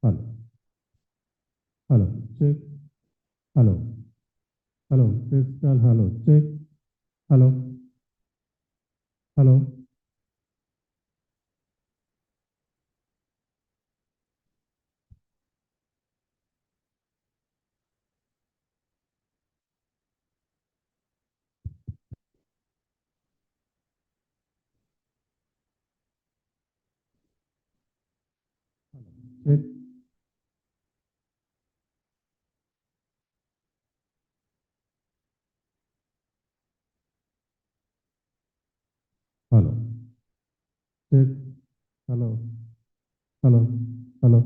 Hello, hello, check. Hello, hello, crystal, hello, check. Hello, hello, check. Hello, check. Hello, hello, hello.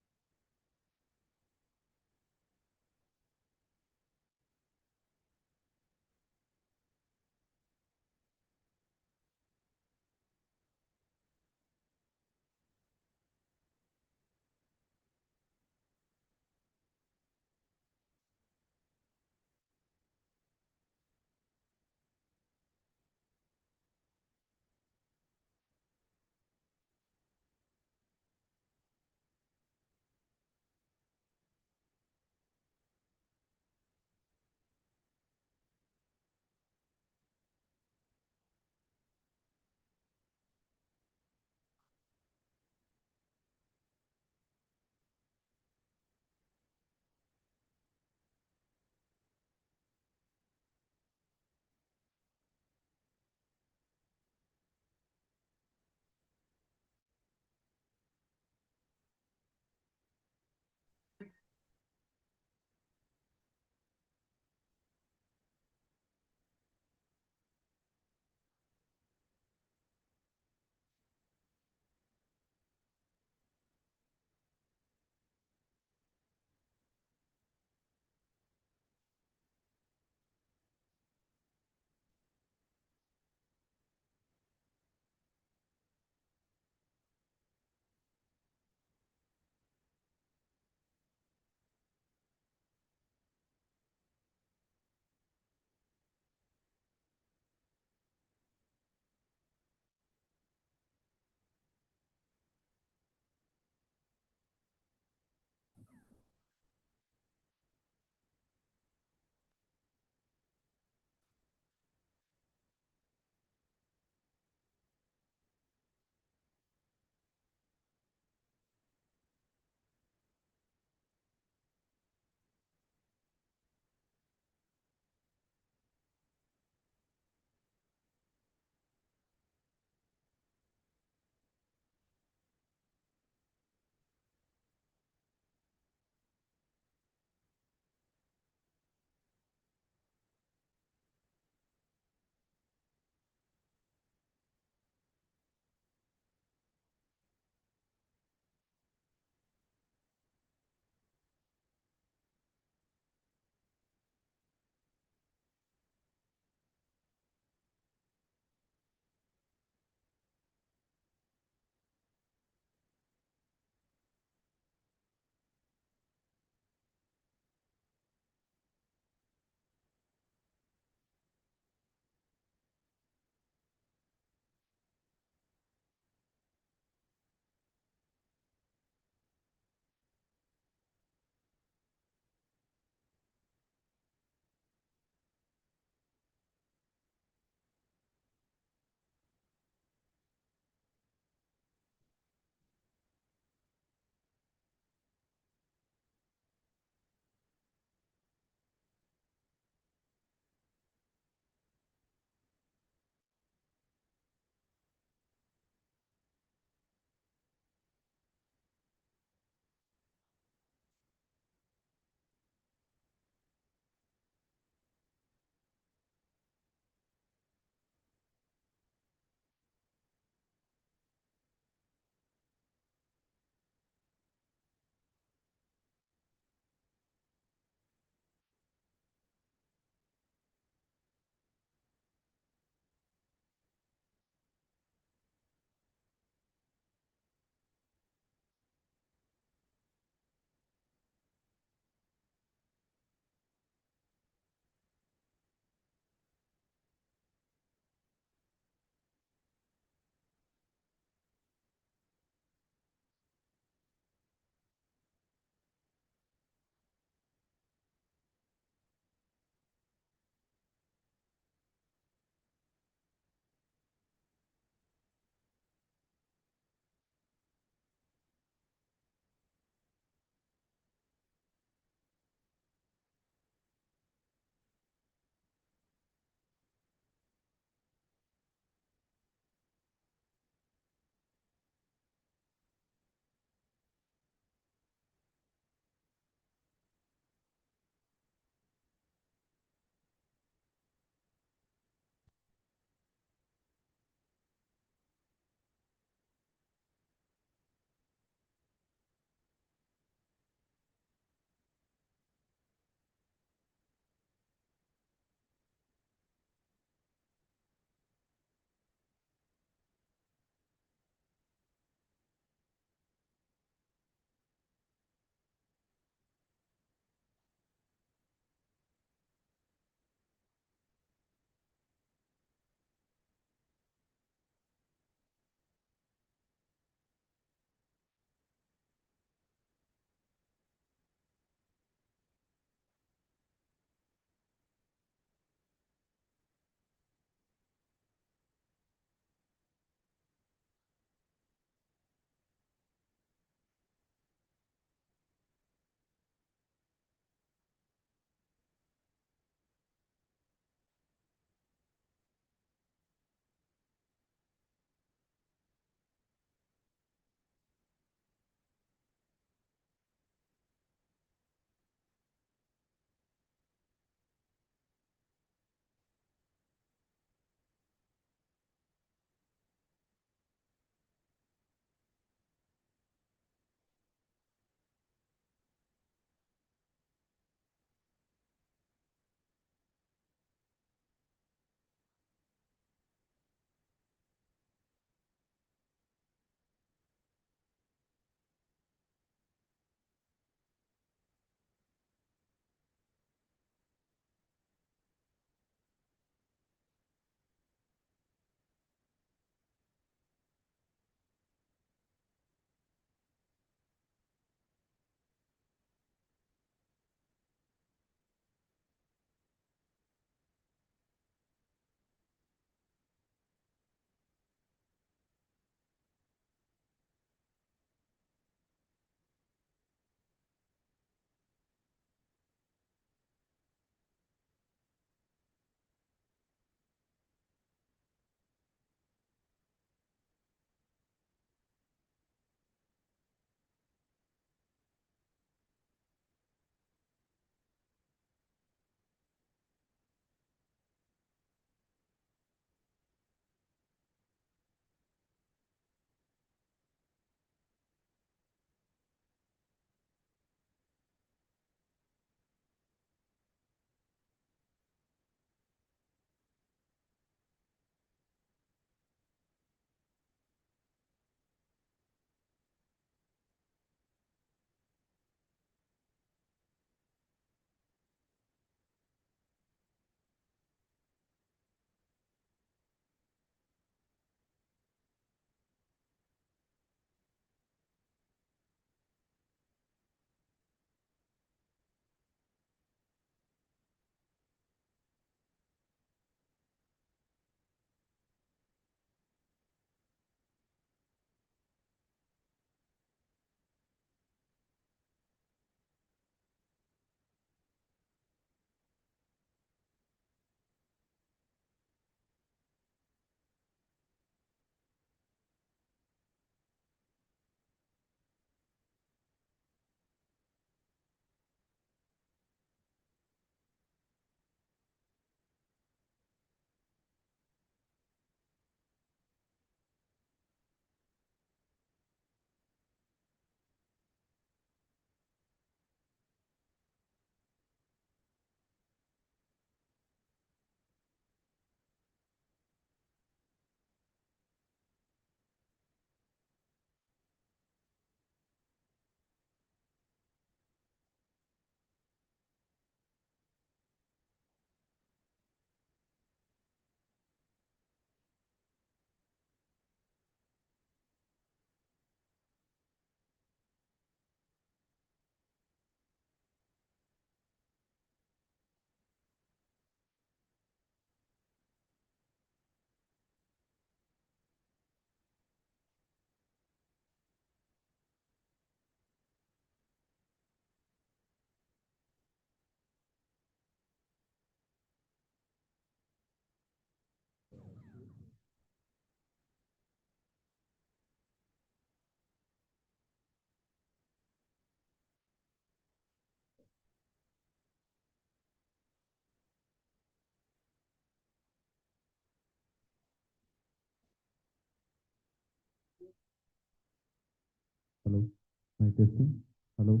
Mic testing. Hello.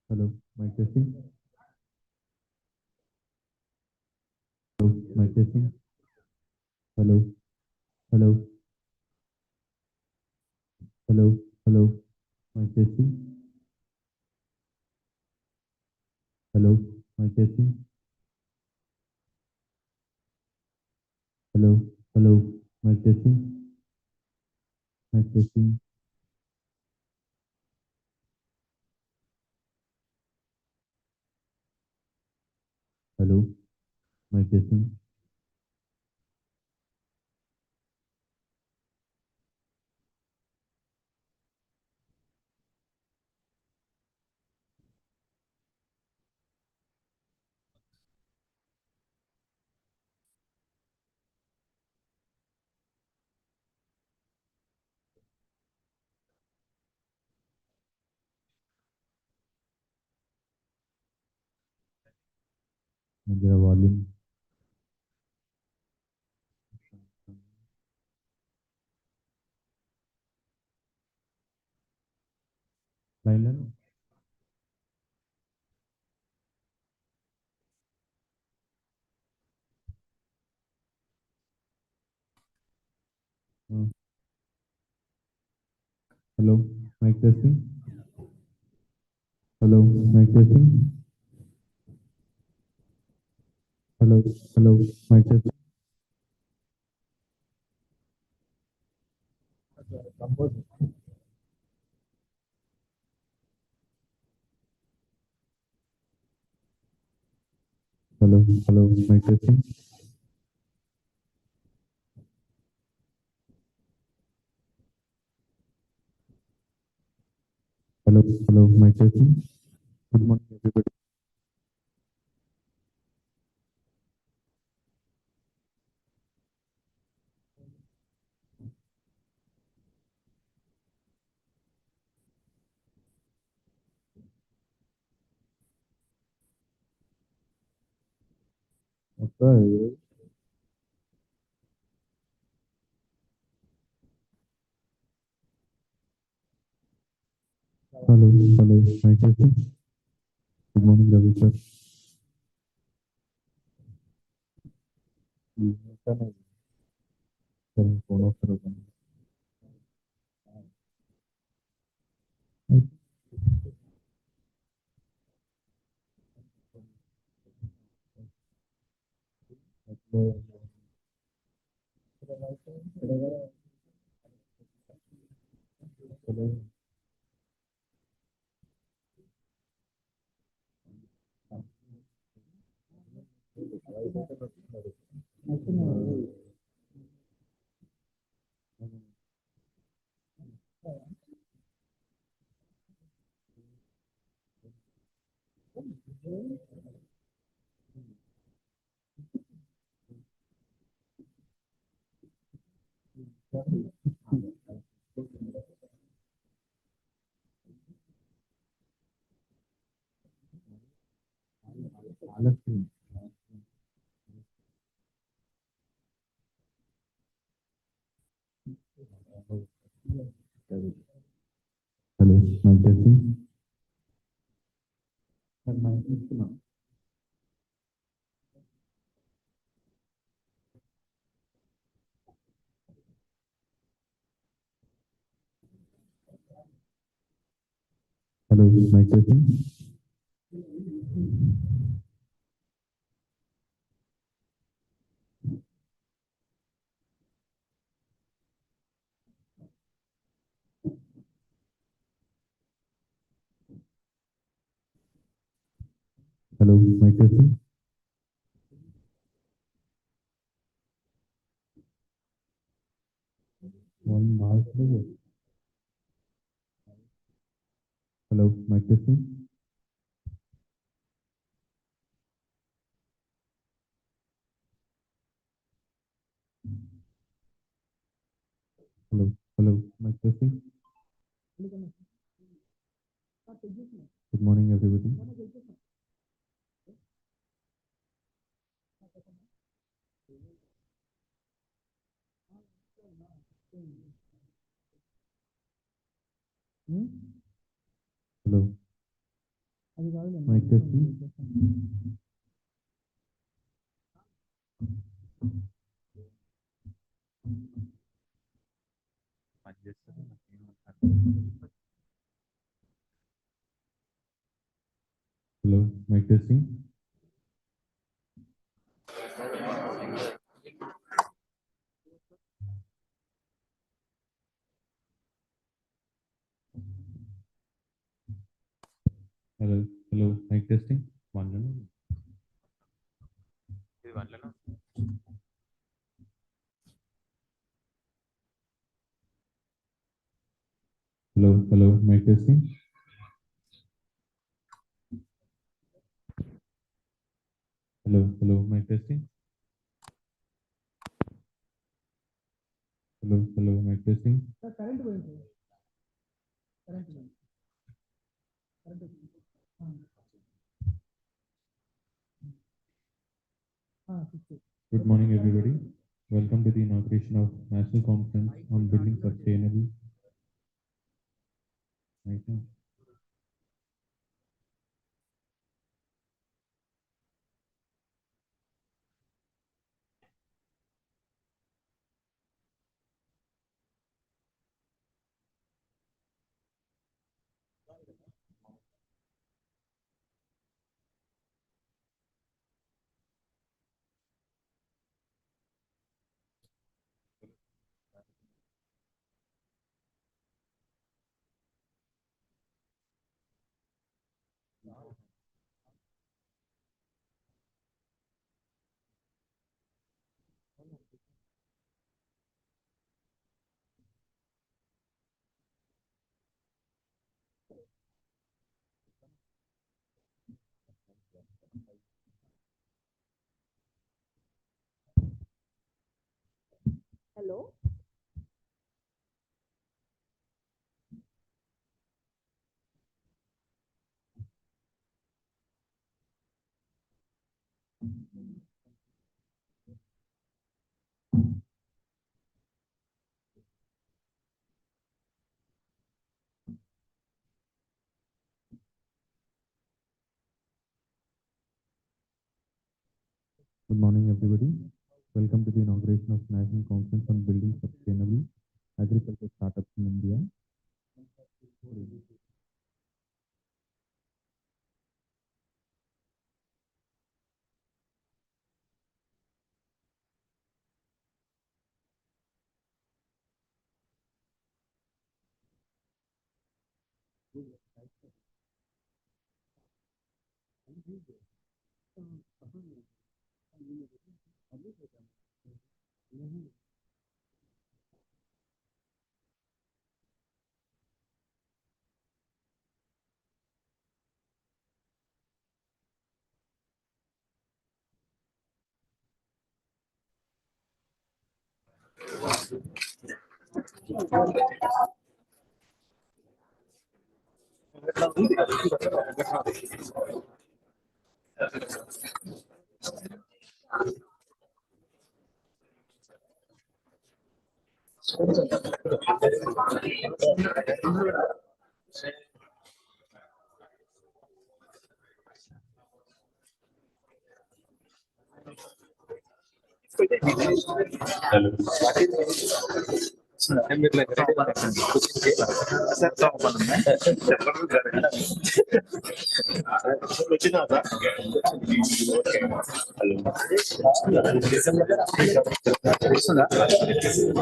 Hello. Mic testing. Hello. Mic testing. Hello. Hello. Hello. Hello. Mic testing. Hello. Mic testing. Hello. Hello. Mic testing. Mic testing. Hello. Mic testing. There volume. Line level. Hello. Mic testing. Hello. Mic testing. Hello. Hello. Mic testing. Hello. Hello. Mic testing. Hello. Hello. Mic testing. Good morning, everybody. Okay. Hello. Hello. Mic testing. Good morning, Ravi sir. Phone off करो. Hello. Mic testing. Hello. Mic testing. Hello. Mic testing. One mark. Hello. Mic testing. Hello. Hello. Mic testing. Good morning, everybody. Hello. Mic testing. Hello. Mic testing. Hello. Hello. Mic testing. One. Hello. Hello. Mic testing. Hello. Hello. Mic testing. Hello. Hello. Mic testing. Good morning, everybody. Welcome to the inauguration of National Conference on Building Sustainable. Hello. Good morning, everybody. Welcome to the inauguration of National Conference on Building Sustainable Agriculture Startups in India.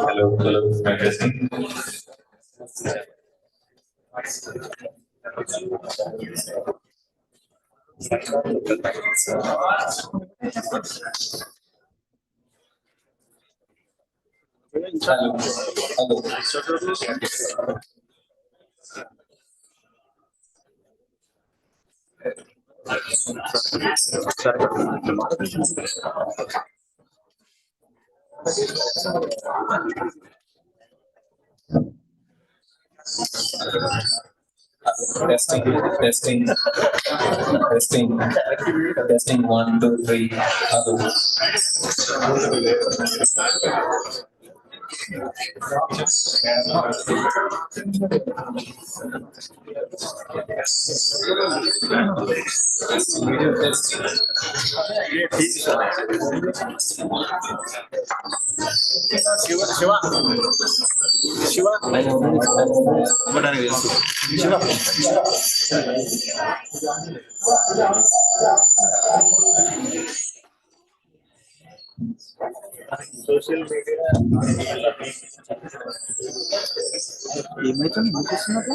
Hello, hello, my testing. Hello, hello. Testing, testing, testing, testing. 1, 2, 3. Hello. Video testing. Shiva ఇవ్వడానికి తెలుసు Shiva social media ఏమైతుంది చూపిస్తున్నట్టు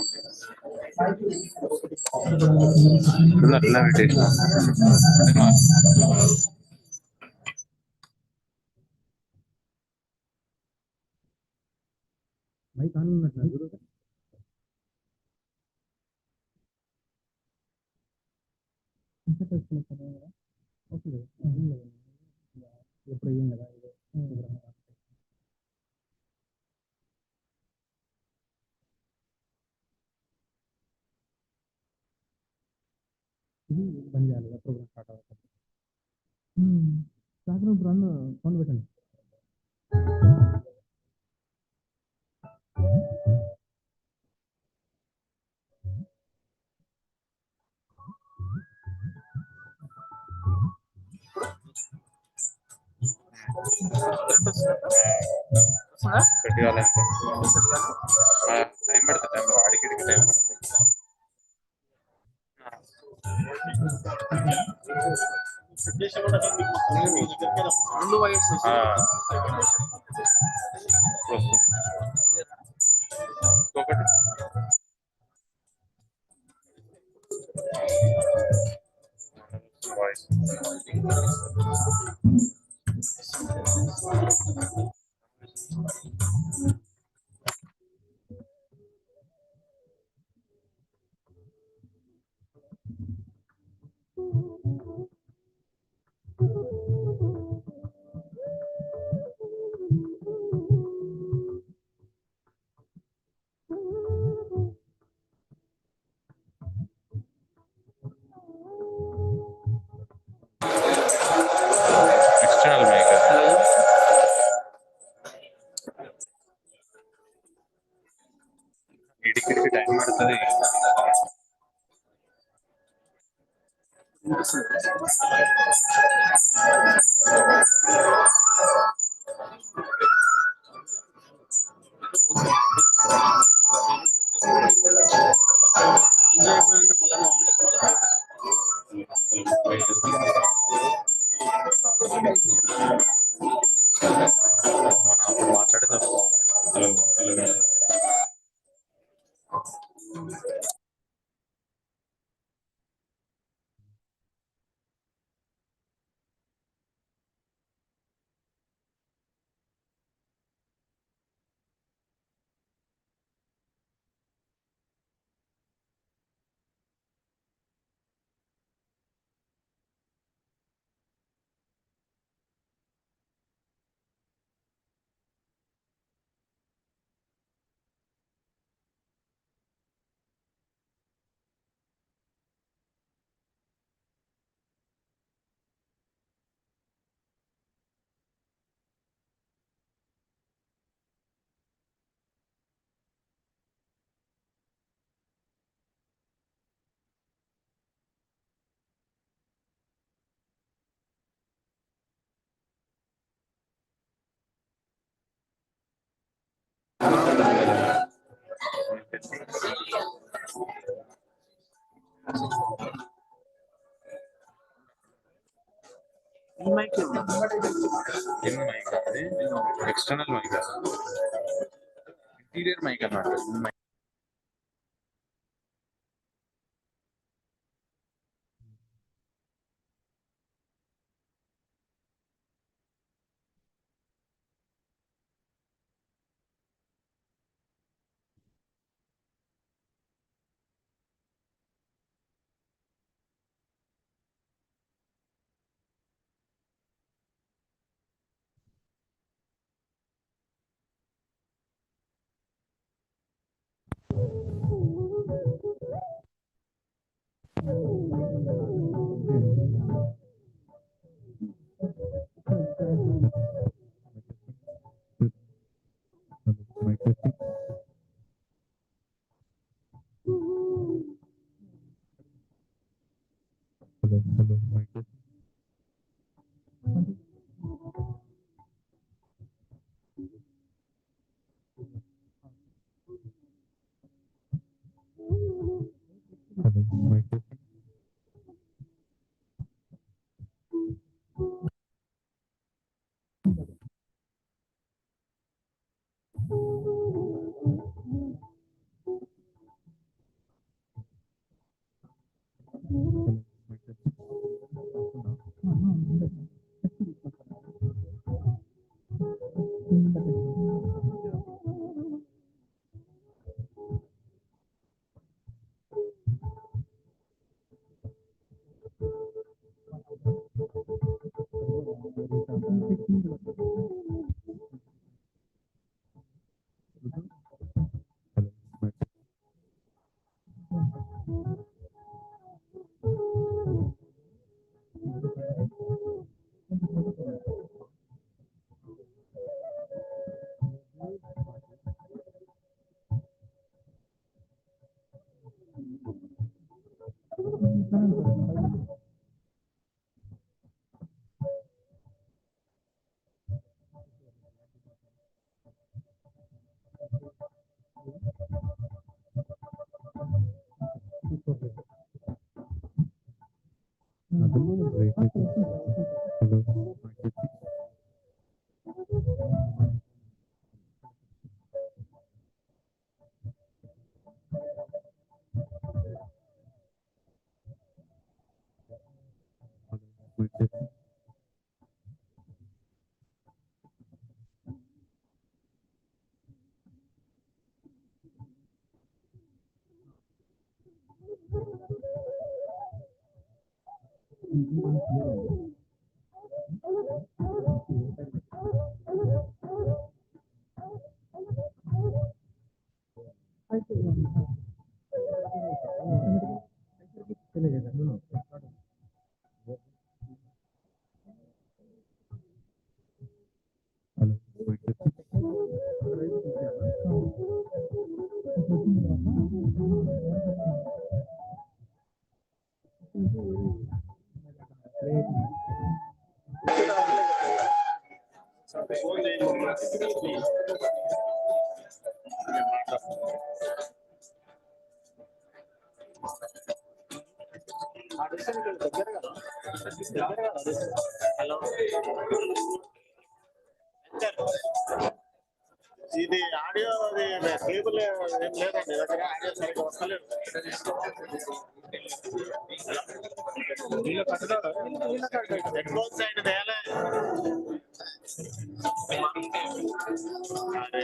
ఇలా పెట్టేసిన mic on ఉన్నట్టు గురు okay ఎప్పుడు అయ్యింది కదా ఇది బంద్ చేయాలి ప్రోగ్రామ్ స్టార్ట్ అవుతుంది బ్యాక్గ్రౌండ్ రన్ సౌండ్ పెట్టండి పెట్టాలంటే టైం పడుతుంది టైం అడిగిడికి టైం పడుతుంది ఒకటి వాయిస్ ఎక్స్టర్నల్ మైక్ ఇడికి టైం పడుతుంది అప్పుడు మాట్లాడదాం హలో హలో మైక్ అది ఎక్స్టర్నల్ మైక్ ఇంటీరియర్ మైక్ అన్నమాట ఇది ఆడియో అది కేబుల్ ఏం లేదండి దగ్గర ఆడియో సరిగ్గా వస్తలేదు. హెడ్ ఫోన్ సైడ్ తేలే. అరే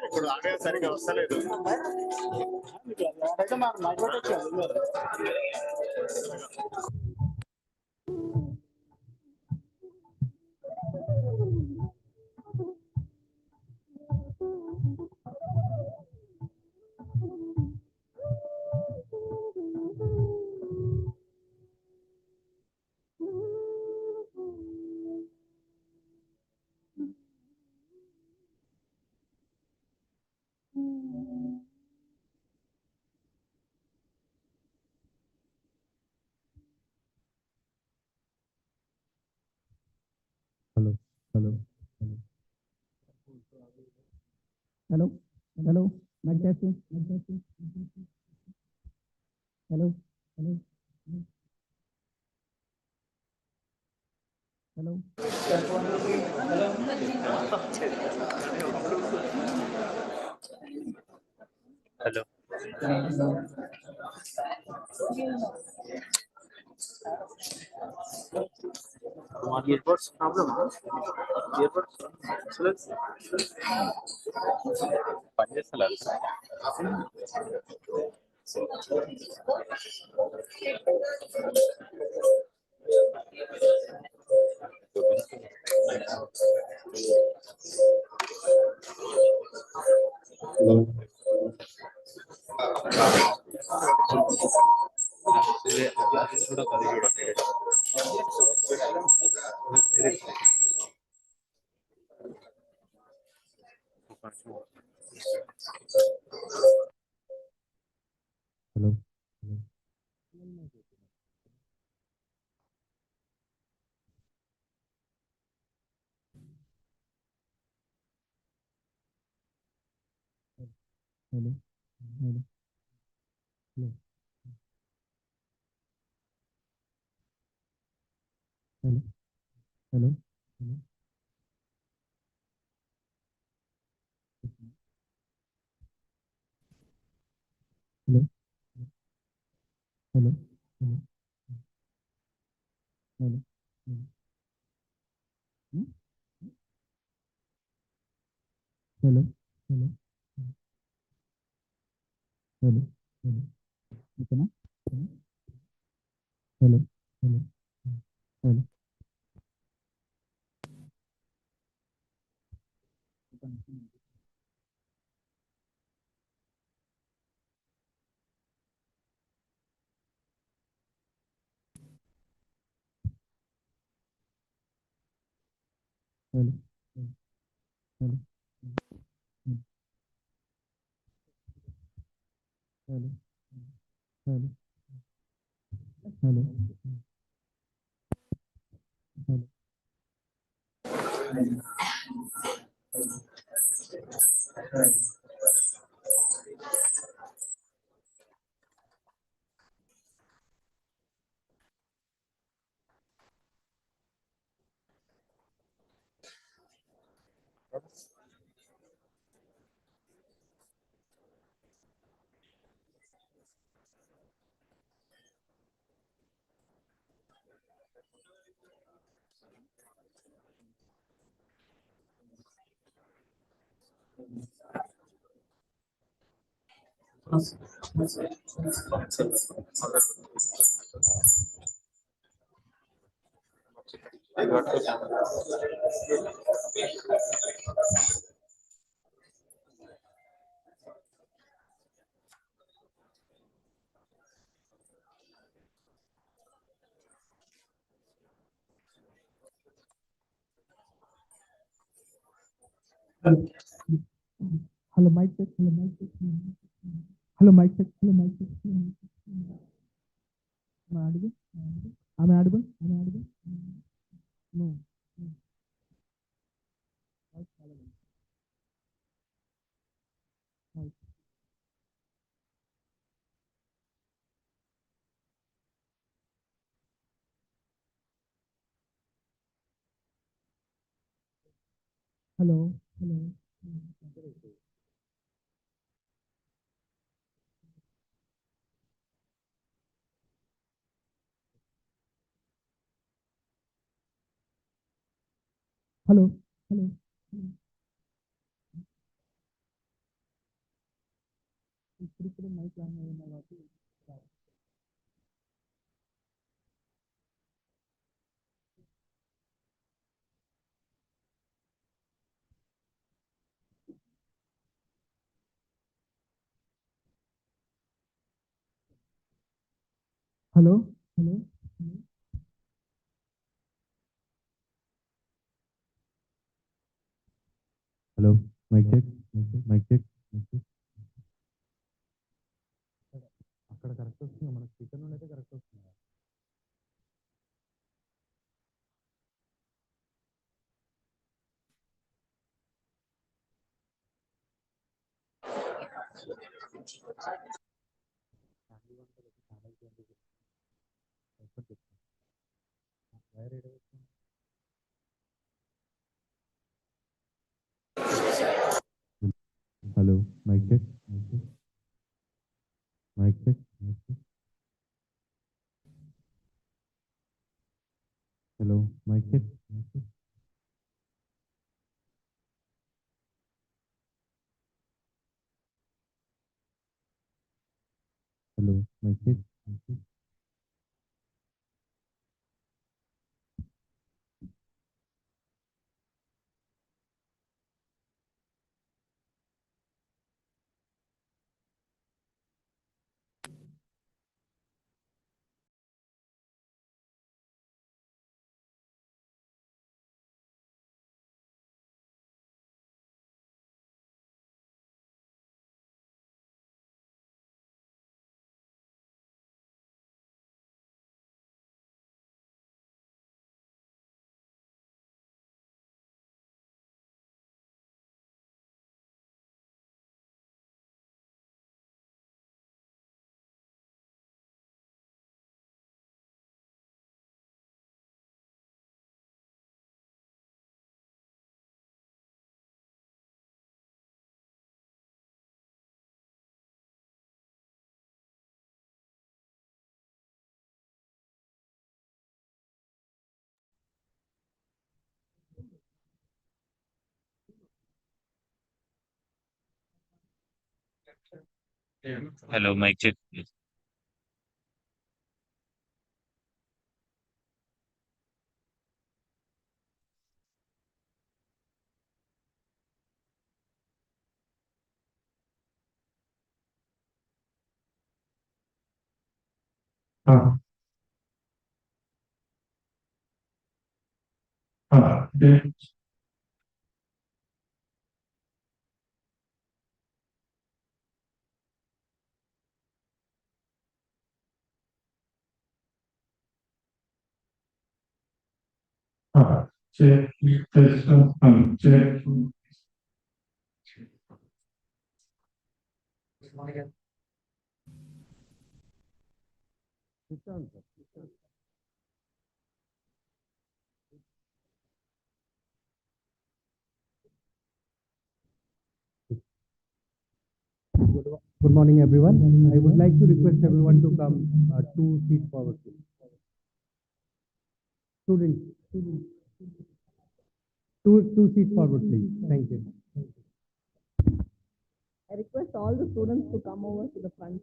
ఇప్పుడు ఆడియో సరిగ్గా వస్తలేదు. Hello, hello, hello, hello, mic testing, mic testing. Hello, hello, hello. Hello earbuds ప్రాబ్లమా? ఇయర్బడ్స్ పనిచేస్తలేదు. కూడా కలిగి Hello. Hello. Hello. Hello. Hello. Hello. Hello. Hello. Hello. Hello. Hello. Hmm? Hello. Hello. Hello. Hello. ఓకేనా? Hello hello hello hello hello hello hello hello hello hello mic check hello mic check hello mic check hello mic check ఆమె అడుగు ఆమె అడుగు ఆమె అడుగు no hello hello hello hello ఇప్పుడు mic on అయ్యింది కాబట్టి hello hello hello mic check mic check అక్కడ కరెక్ట్ వస్తుంది మన స్పీకర్ నుండి అయితే కరెక్ట్ వస్తుంది hello mic check mic check hello mic check hello mic check Hello, mic check. हाँ हाँ हाँ check test check Good morning, everyone. I would like to request everyone to come 2 seats forward, please. Students, two seats forward, please. Thank you. I request all the students to come over to the front.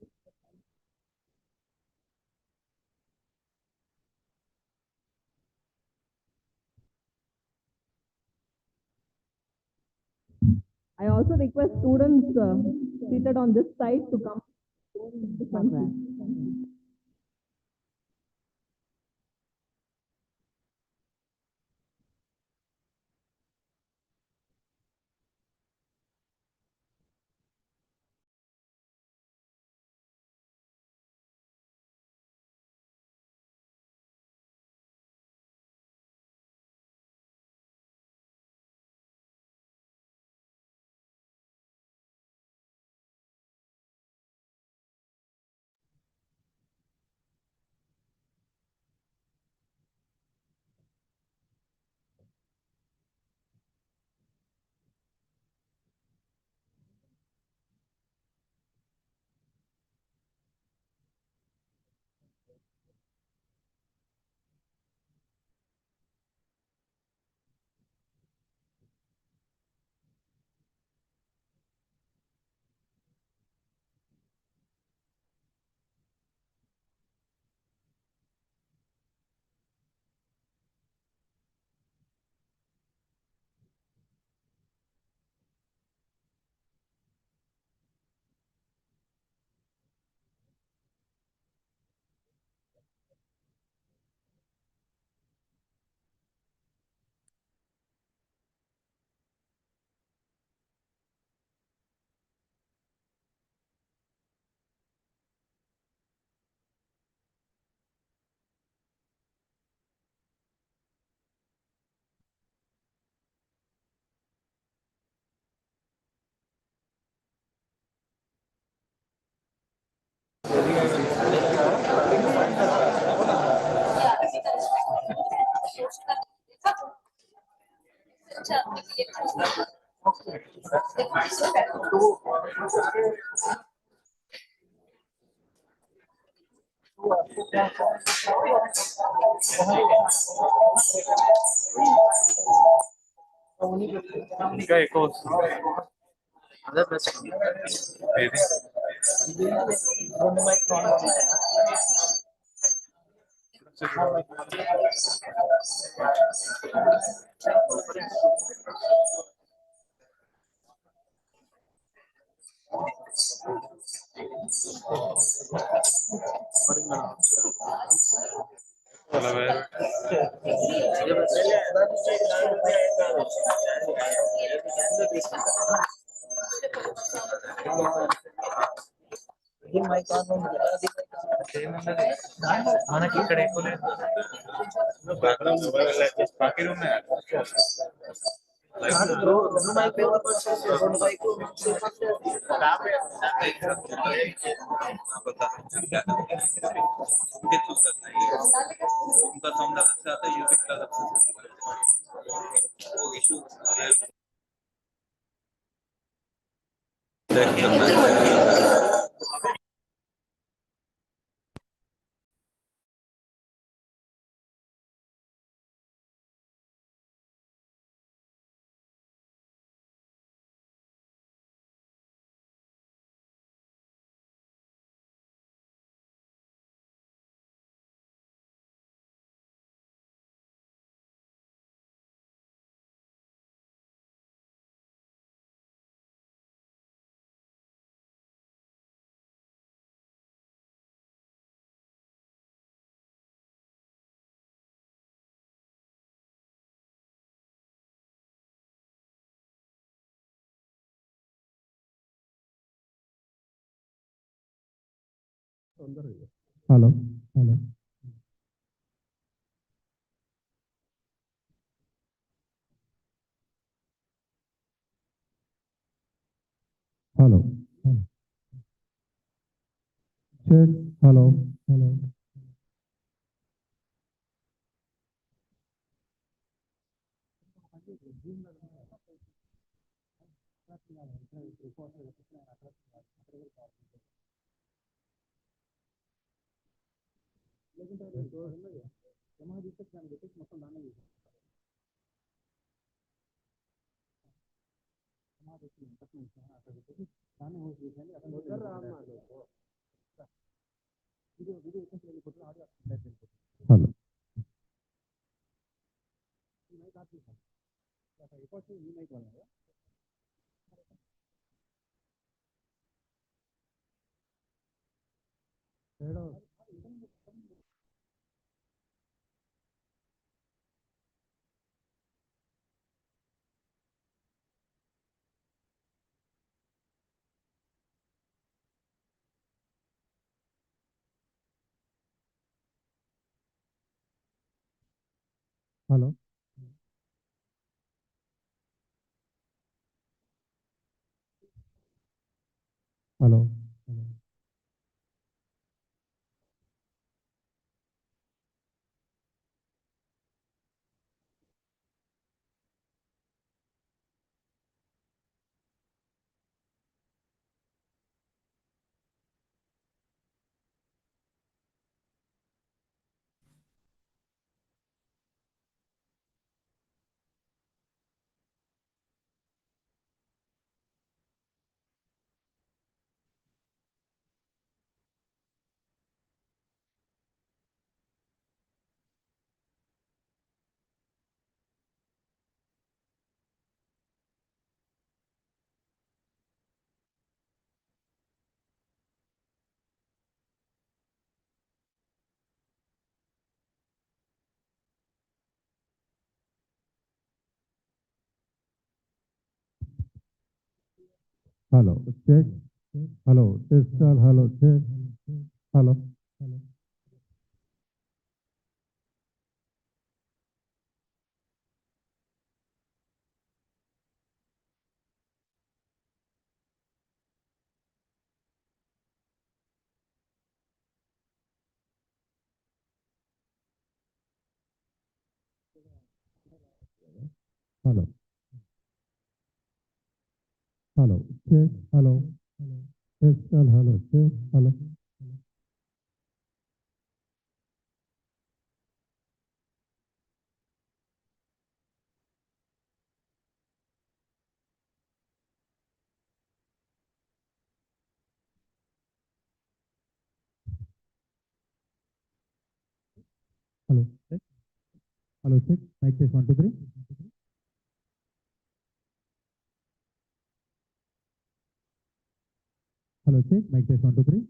I also request students seated on this side to come to the front. ఇంకా ఎక్కువ వస్తుంది. అదే best. ఏది? అలా వేరే. ఏమున్నది? మనకి ఇక్కడ ఎక్కువ లేదు. బాకీ ఉన్నాయి. उनका साउंड अलग से आता है, म्यूजिक अलग से वो issue Hello. Hello. Hello. Hello. Check. Hello. Hello. Hello. Hello. Hello. Hello. Check. Hello. Test all. Hello. Check. Hello. Hello. Hello. Hello. Check. Hello. Hello. Test all. Hello. Check. Hello. Hello. Check. Hello. Check. Mic test 1, 2, 3. Hello. Check. Mic test 1, 2, 3.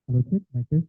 Hello. Check. Mic test.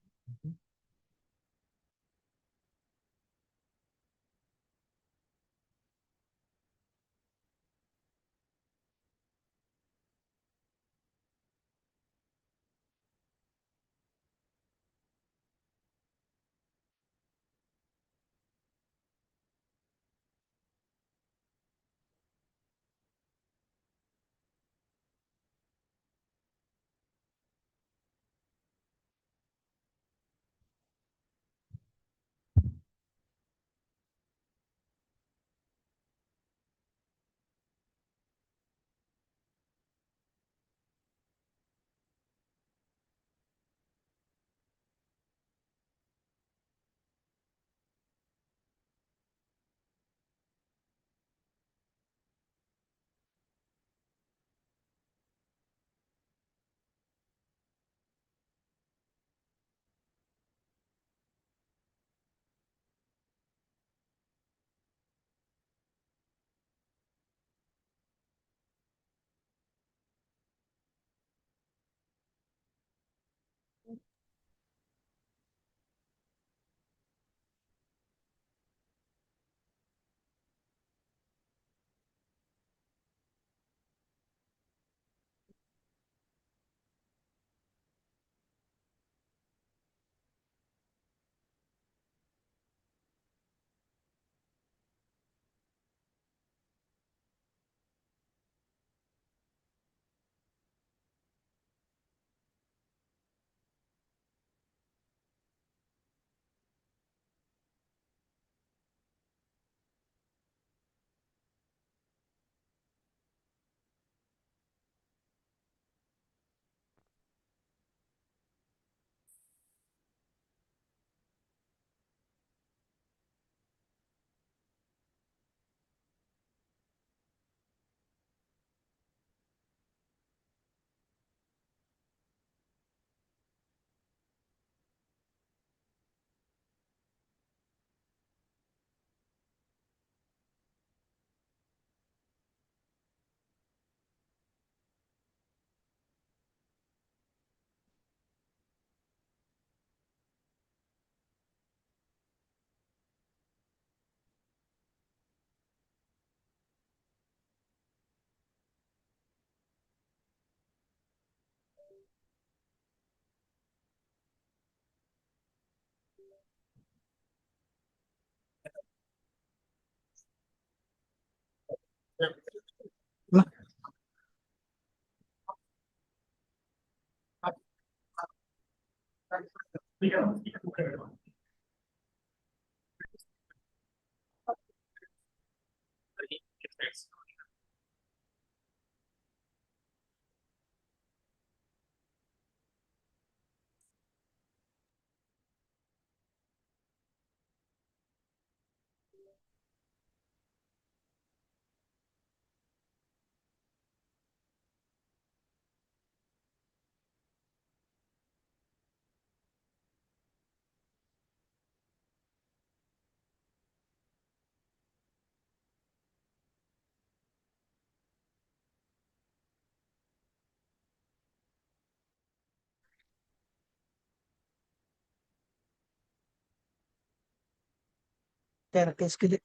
therapies के लिए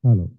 Hello.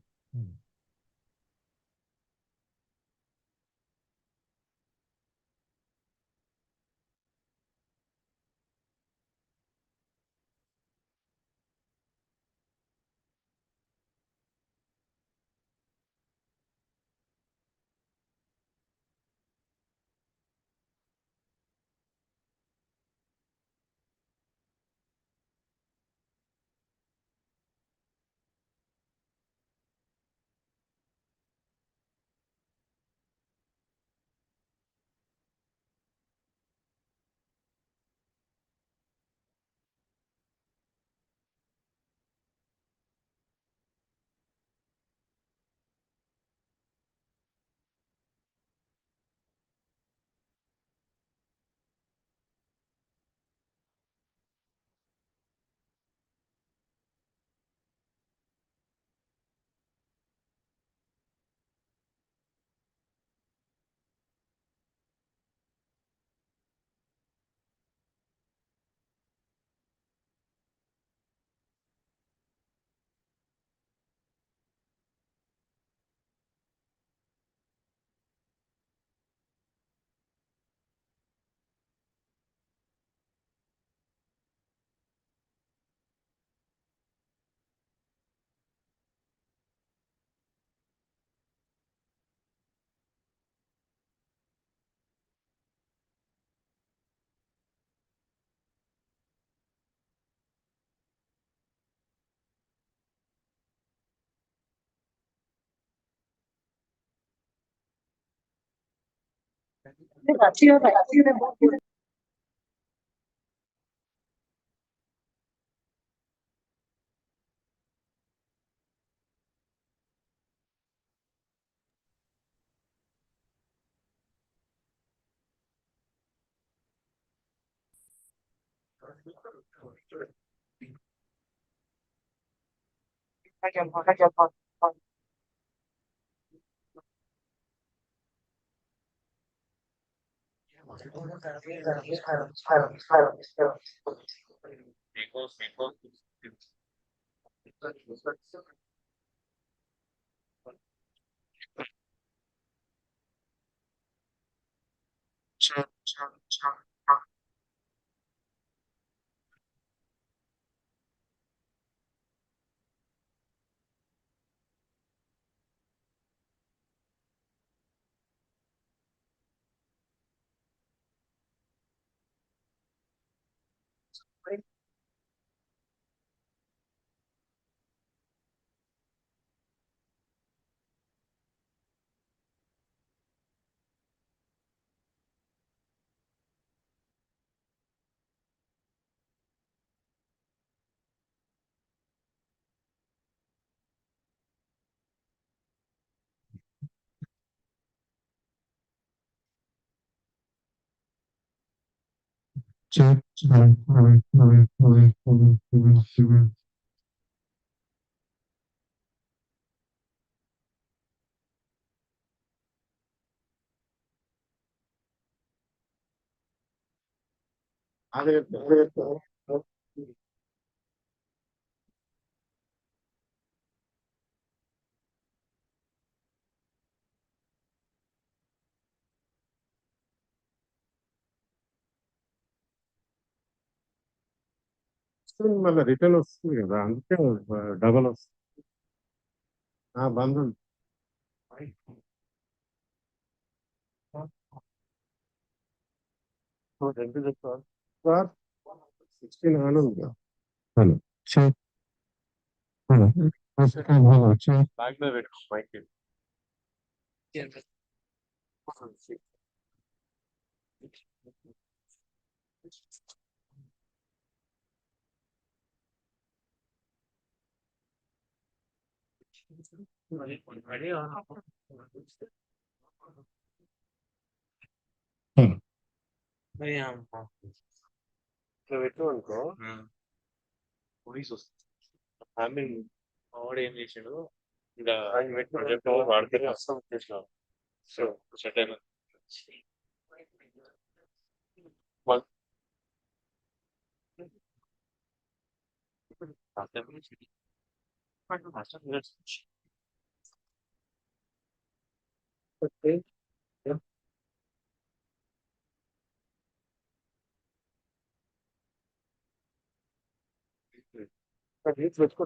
अच्छी है बहुत Check. అదే మళ్ళీ return వస్తుంది కదా, అందుకే డబల్ వస్తుంది. బంద్ ఉంది. సార్ 16 ఆన్ ఉంది కదా. Hello check. Hello hello check. Back లో పెట్టు మైక్. ఇట్లా పెట్టు అనుకో, పోలీస్ వస్తుంది. ఆమె వాడు ఏం చేసాడు, ఇంకా ప్రాజెక్ట్ వాడితే అస్సాం చేసినాడు. సో సెట్ అయినా పెట్టుకో.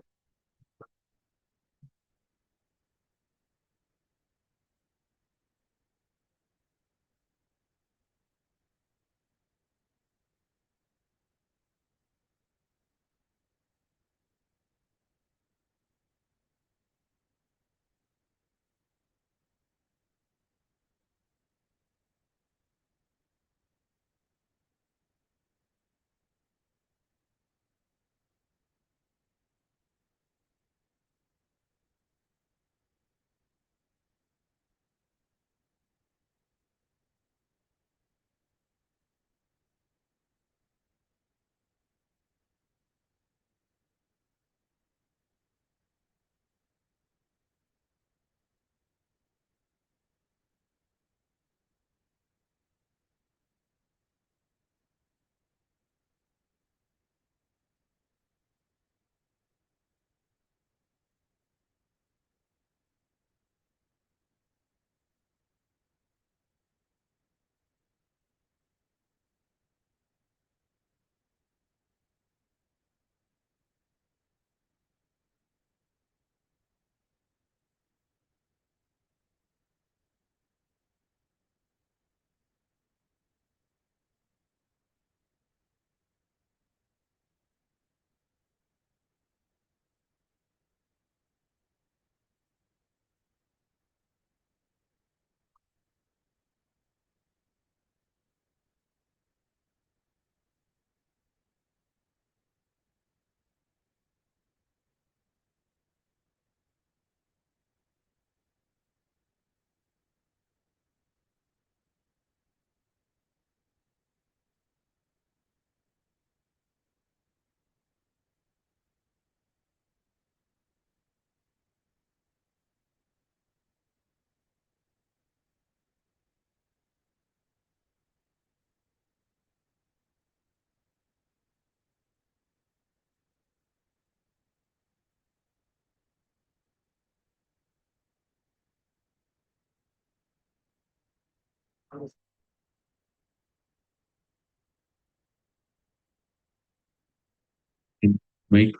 Mic,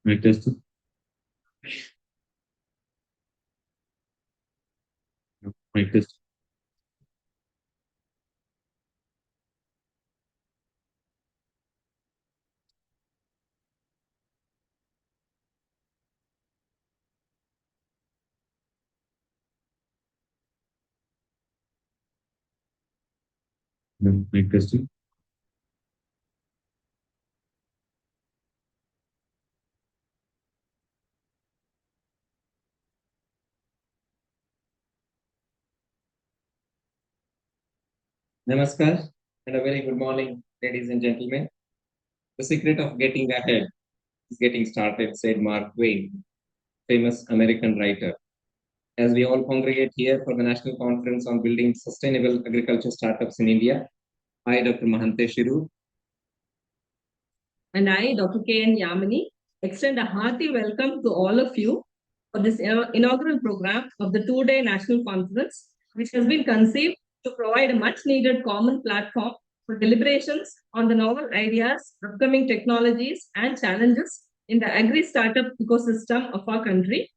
mic test. Mic test. Mic testing. Namaskar and a very good morning Ladies and gentlemen, the secret of getting ahead is getting started, said Mark Twain, famous American writer. As we all congregate here for the National Conference on Building Sustainable Agriculture Startups in India, I, Dr. Mahante Shiru, and I, Dr. K.N. Yamini, extend a hearty welcome to all of you for this inaugural program of the two-day national conference, which has been conceived to provide a much-needed common platform for deliberations on the novel ideas, upcoming technologies, and challenges in the agri-startup ecosystem of our country.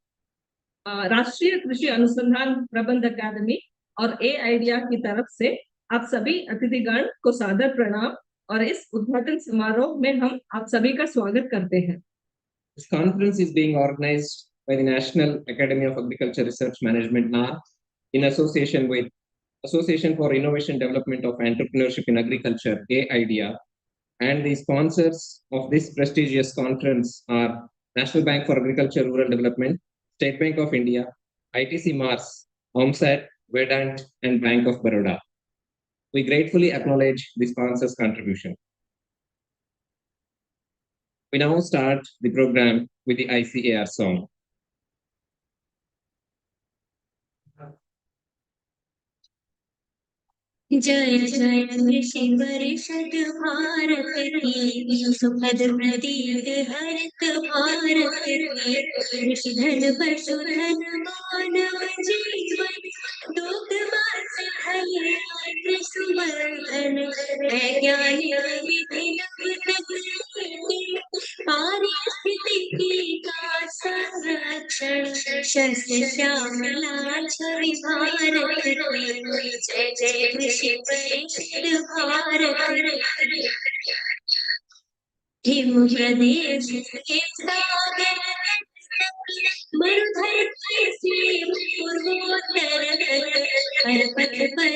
राष्ट्रीय कृषि अनुसंधान प्रबंध अकादमी और ए idea की तरफ से आप सभी अतिथिगण को सादर प्रणाम और इस उद्घाटन समारोह में हम आप सभी का स्वागत करते हैं. This conference is being organized by the National Academy of Agriculture Research Management (NAARM) in association with Association for Innovation Development of Entrepreneurship in Agriculture (AIDEA), and the sponsors of this prestigious conference are National Bank for Agriculture Rural Development, State Bank of India, ITC Mars, OMSAT, Vedant, and Bank of Baroda. We gratefully acknowledge the sponsors' contribution. We now start the program with the ICAR song. जय जय कृषि परिषद भारत की सुखद प्रदीप हरित भारत की कृषि धन पशुधन मानव जीवन दुग्ध मांस फल कृषिवर्धन वैज्ञानिक विधि पारिस्थितिकी का संरक्षण शस्य श्यामला छवि भारत की जय जय कृषि परिषद भारत हिम प्रदेश के सागर मरुधर से पूर्वोत्तर हर पथ पर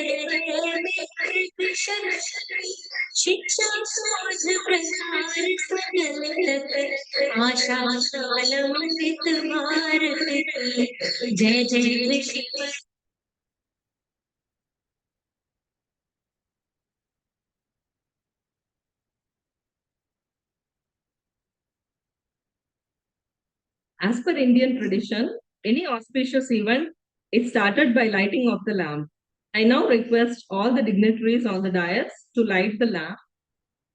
कृषक शिक्षा शोध प्रसार सकल आशा स्वावलंबित भारत की जय जय कृषि As per Indian tradition, any auspicious event is started by lighting of the lamp. I now request all the dignitaries on the dais to light the lamp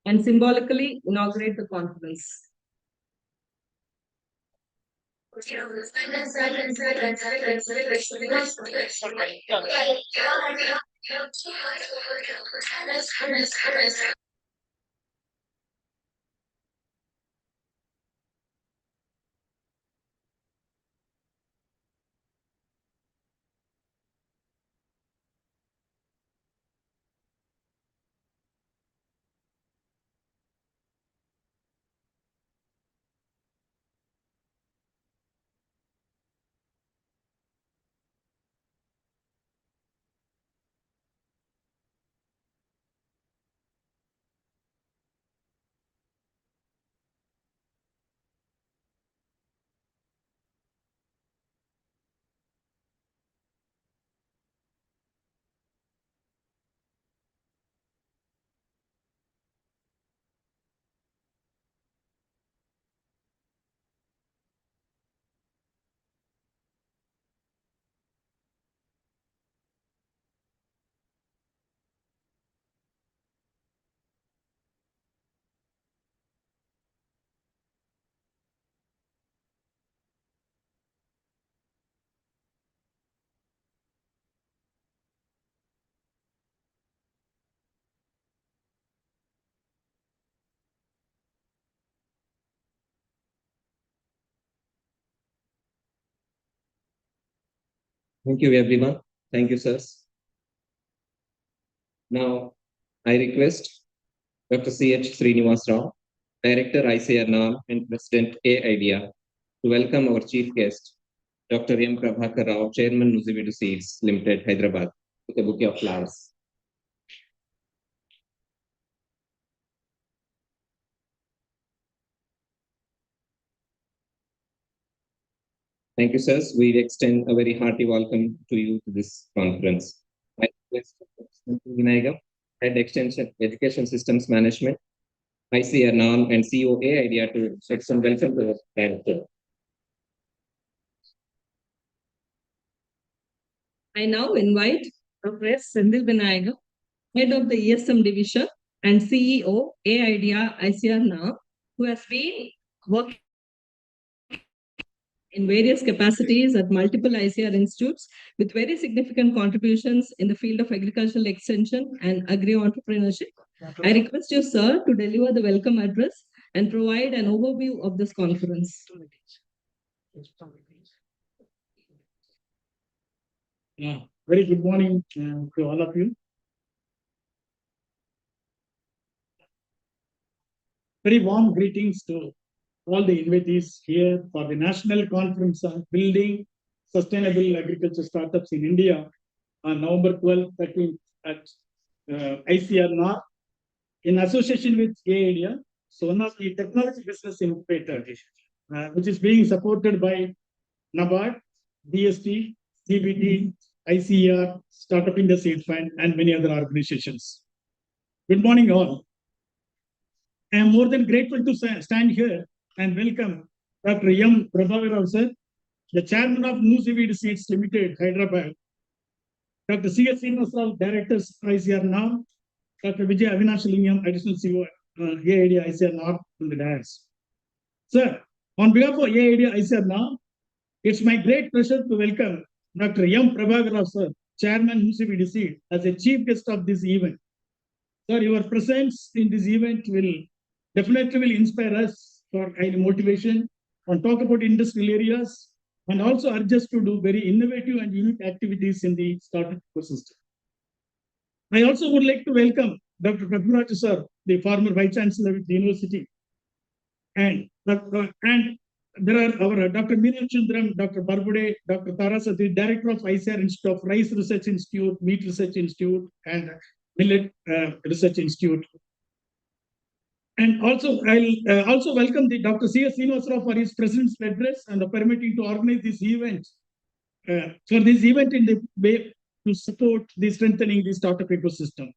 and symbolically inaugurate the conference. Thank you, everyone. Thank you, sirs. Now, I request Dr. C.H. Srinivas Rao, Director ICAR-NAARM and President AIDEA, to welcome our chief guest, Dr. M. Prabhakar Rao, Chairman Nuzivedu Seeds Limited, Hyderabad, with a bouquet of flowers. Thank you, sirs. We extend a very hearty welcome to you to this conference. I request Dr. Vinayagam, Head Extension Education Systems Management, ICAR-NAARM, and COA idea to extend welcome to the director. I now invite Dr. S. Sendil Vinayaga, Head of the ESM Division and CEO, A-IDEA ICAR-NAARM, who has been working in various capacities at multiple ICR institutes with very significant contributions in the field of agricultural extension and agri-entrepreneurship. I request you, sir, to deliver the welcome address and provide an overview of this conference. Very good morning to all of you. Very warm greetings to all the invitees here for the National Conference on Building Sustainable Agriculture Startups in India on November 12th, 13th at ICAR-NAARM in association with A-IDEA. So one of the technology business incubator, which is being supported by NABARD, DST, CBT, ICAR, Startup India Seed Fund, and many other organizations. Good morning, all. I am more than grateful to stand here and welcome Dr. M. Prabhakar sir, the chairman of New Seed Seeds Limited, Hyderabad, Dr. C.S. Srinivasrao, directors ICAR-NAARM, Dr. Vijay Avinashalingam, additional CEO, A-IDEA ICAR-NAARM from the dais. Sir, on behalf of A-IDEA ICAR-NAARM, it's my great pleasure to welcome Dr. M. Prabhakar sir, chairman New Seed, as a chief guest of this event. Sir, your presence in this event will definitely inspire us for motivation and talk about industrial areas and also urge us to do very innovative and unique activities in the startup ecosystem. I also would like to welcome Dr. Prabhakar sir, the former vice chancellor of the university, and there are our Dr. Meenakshi Chundram, Dr. Barbude, Dr. Tarasati, director of ICAR Institute of Rice Research Institute, Meat Research Institute, and Millet Research Institute. And also, I'll also welcome the Dr. C.S. Srinivasrao for his president's address and the permitting to organize this event. For this event in the way to support the strengthening the startup ecosystem.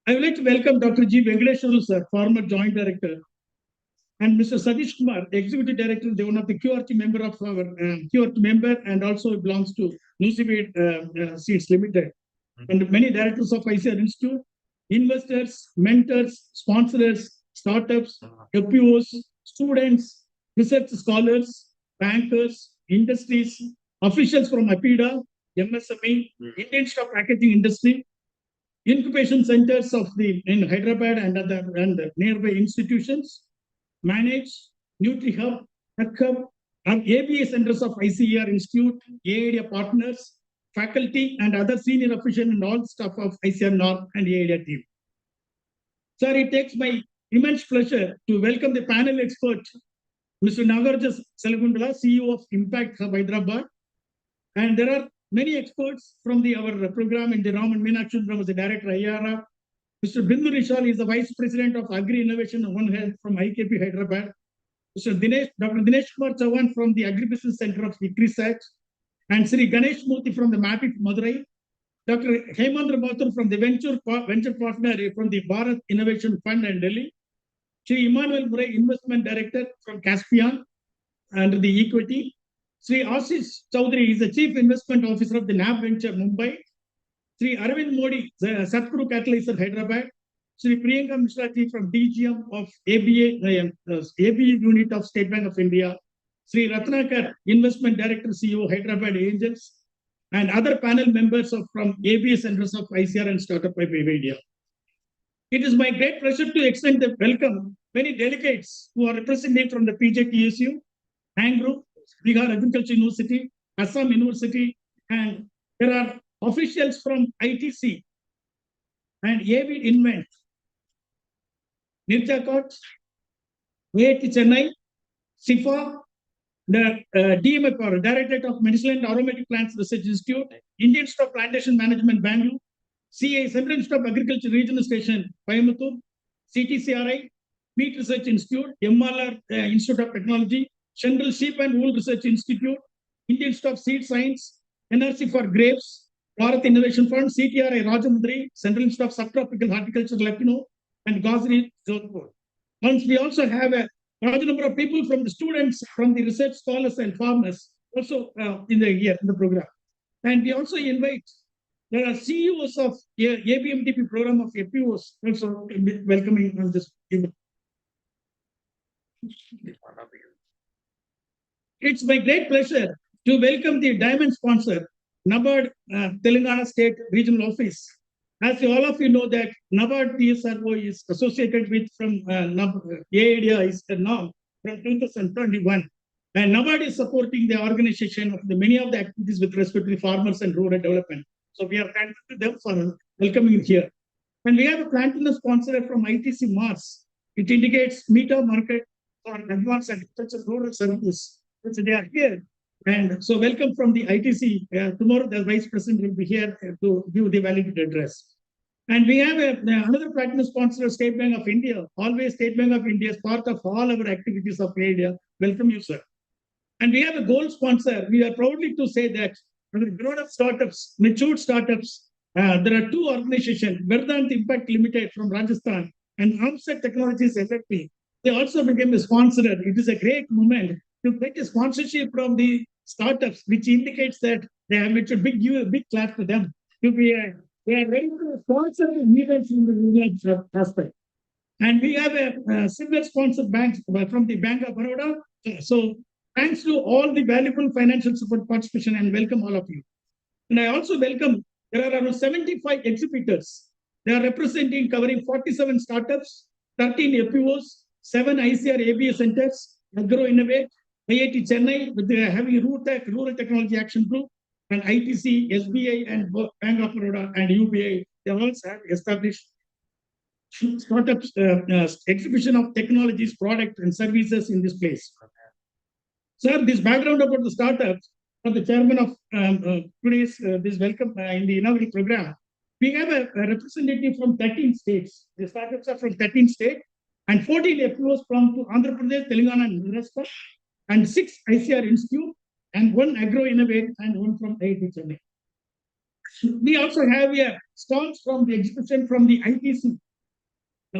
I would like to welcome Dr. G. Venkateshwaru sir, former joint director, and Mr. Satish Kumar, executive director, the one of the QRT member of our QRT member, and also belongs to New Seeds Limited, and many directors of ICAR Institute. Investors, mentors, sponsors, startups, FPOs, students, research scholars, bankers, industries, officials from APIDA, MSME, Indian Stock Packaging Industry, incubation centers of in Hyderabad and other nearby institutions, manage, NutriHub, TechHub, and ABA centers of ICAR Institute, A-IDEA partners, faculty and other senior officials and all staff of ICAR-NAARM and A-IDEA team. Sir, it takes my immense pleasure to welcome the panel expert, Mr. Nagaraj Selagundala, CEO of Impact Hub Hyderabad. And there are many experts from our program in the NAARM, and Meenakshi Chundram was the director IRA. Mr. Bindu Rishal is the vice president of Agri Innovation and One Health from IKP Hyderabad. Dr. Dinesh Kumar Chauhan from the Agribusiness Center of Research. And Sri Ganesh Murthy from the MAPIC Madurai, Dr. Hemandra Mathur from the venture partner from the Bharat Innovation Fund in Delhi, Sri Emmanuel Murray, Investment Director from Caspian under the equity, Sri Ashish Chaudhary is the Chief Investment Officer of the NAB Venture Mumbai, Sri Arvind Modi, Satguru Catalyzer Hyderabad, Sri Priyanka Mishraji from DGM of ABA Unit of State Bank of India, Sri Ratnakar, Investment Director, CEO, Hyderabad Angels, and other panel members from ABA Centers of ICR and Startup by India. It is my great pleasure to extend the welcome many delegates who are representing from the PJTSU, Hang Group, Bihar Agriculture University, Assam University, and there are officials from ITC and AV Invent, Nirjakot, IIT Chennai, SIFA, the DMF, Directorate of Medicinal and Aromatic Plants Research Institute, Indian Stock Plantation Management, Bangalore, CA, Central Institute of Agriculture Regional Station, Coimbatore, CTCRI, Meat Research Institute, MRR Institute of Technology, Central Sheep and Wool Research Institute, Indian Stock Seed Science, NRC for Grapes, Bharat Innovation Fund, CTRI Rajamundry, Central Institute of Subtropical Horticulture, Lucknow, and Gazri, Jodhpur. Once we also have a large number of people from the students, from the research scholars and farmers also in the program. And we also invite, there are CEOs of ABMTP program of FPOs also welcoming on this event. It's my great pleasure to welcome the diamond sponsor, NABARD Telangana State Regional Office. As all of you know that NABARD PSRO is associated with from AIDA is the norm from 2021. And NABARD is supporting the organization of many of the activities with respect to farmers and rural development. So we are thankful to them for welcoming here. And we have a platinum sponsor from ITC Mars. It indicates Meta Market for Advanced Agriculture Rural Service, which they are here. And so welcome from the ITC. Tomorrow the Vice President will be here to give the valid address. And we have another platinum sponsor, State Bank of India. Always State Bank of India is part of all our activities of India. Welcome you, sir. And we have a gold sponsor. We are proudly to say that grown-up startups, matured startups, there are two organizations, Verdant Impact Limited from Rajasthan and Amset Technologies LLP. They also became a sponsor. It is a great moment to get a sponsorship from the startups, which indicates that they have made a big clap to them. To be they are ready to sponsor events in the rural aspect. And we have a silver sponsor bank from the Bank of Baroda. So thanks to all the valuable financial support participation and welcome all of you. And I also welcome, there are around 75 exhibitors. They are representing, covering 47 startups, 13 FPOs, 7 ICR ABS centers, Agro Innovate, IIT Chennai, with having RUTEC, Rural Technology Action Group, and ITC, SBI, and Bank of Baroda and UBI. They also have established startups exhibition of technologies, products, and services in this place. Sir, this background about the startups, for the chairman of today's this welcome in the inaugural program, we have a representative from 13 states. The startups are from 13 states and 14 FPOs from Andhra Pradesh, Telangana, and Maharashtra, and 6 ICR Institute, and 1 Agro Innovate, and 1 from IIT Chennai. We also have stalls from the exhibition from the ITC.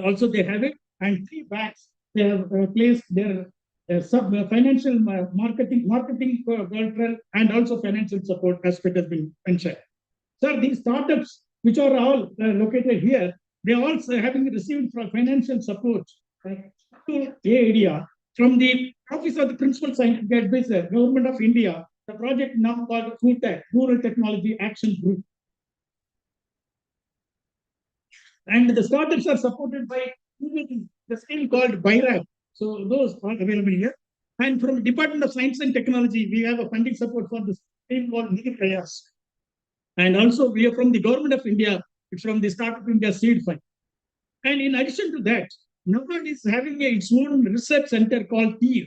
Also, they have it, and 3 banks. They have placed their financial marketing, cultural, and also financial support aspect has been mentioned. Sir, these startups, which are all located here, they are also having received financial support to AIDA from the Office of the Principal Scientific Advisor, Government of India, the project now called RUTEC, Rural Technology Action Group. And the startups are supported by the scheme called BIRAP. So those are available here. And from Department of Science and Technology, we have a funding support for the scheme called Prayas. And also we are from the Government of India, it's from the Startup India Seed Fund. And in addition to that, NABARD is having its own research center called TEER,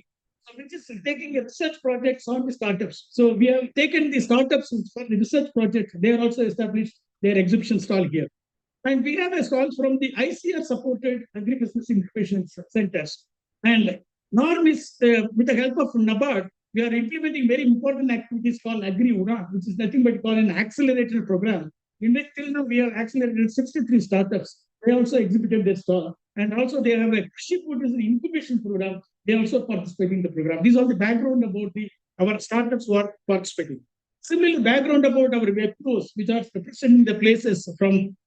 which is taking research projects on the startups. So we have taken the startups for the research project. They are also established their exhibition stall here. And we have a stall from the ICR supported agribusiness incubation centers. And NAARM is, with the help of NABARD, we are implementing very important activities called Agri-UDAN, which is nothing but called an accelerator program. In which till now we have accelerated 63 startups. They also exhibited their stall. And also they have a Krishiput is an incubation program. They also participate in the program. These are the background about our startups who are participating. Similar background about our FPOs, which are representing the places from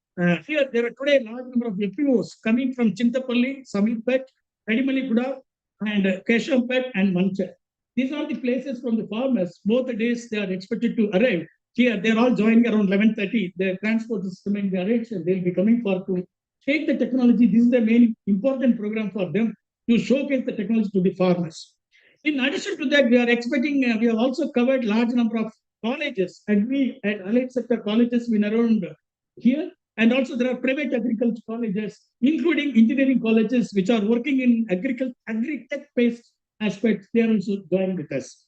here. There are today a large number of FPOs coming from Chintapalli, Samilpet, Kadimali and Keshampet and Mancha. These are the places from the farmers. Both the days they are expected to arrive. Here, they're all joining around 11:30. Their transport is coming arranged and they'll be coming for to take the technology. This is the main important program for them to showcase the technology to the farmers. In addition to that, we are expecting, we have also covered large number of colleges, agri and allied sector colleges in around here. And also there are private agriculture colleges, including engineering colleges, which are working in agri-tech-based aspects. They are also joining with us.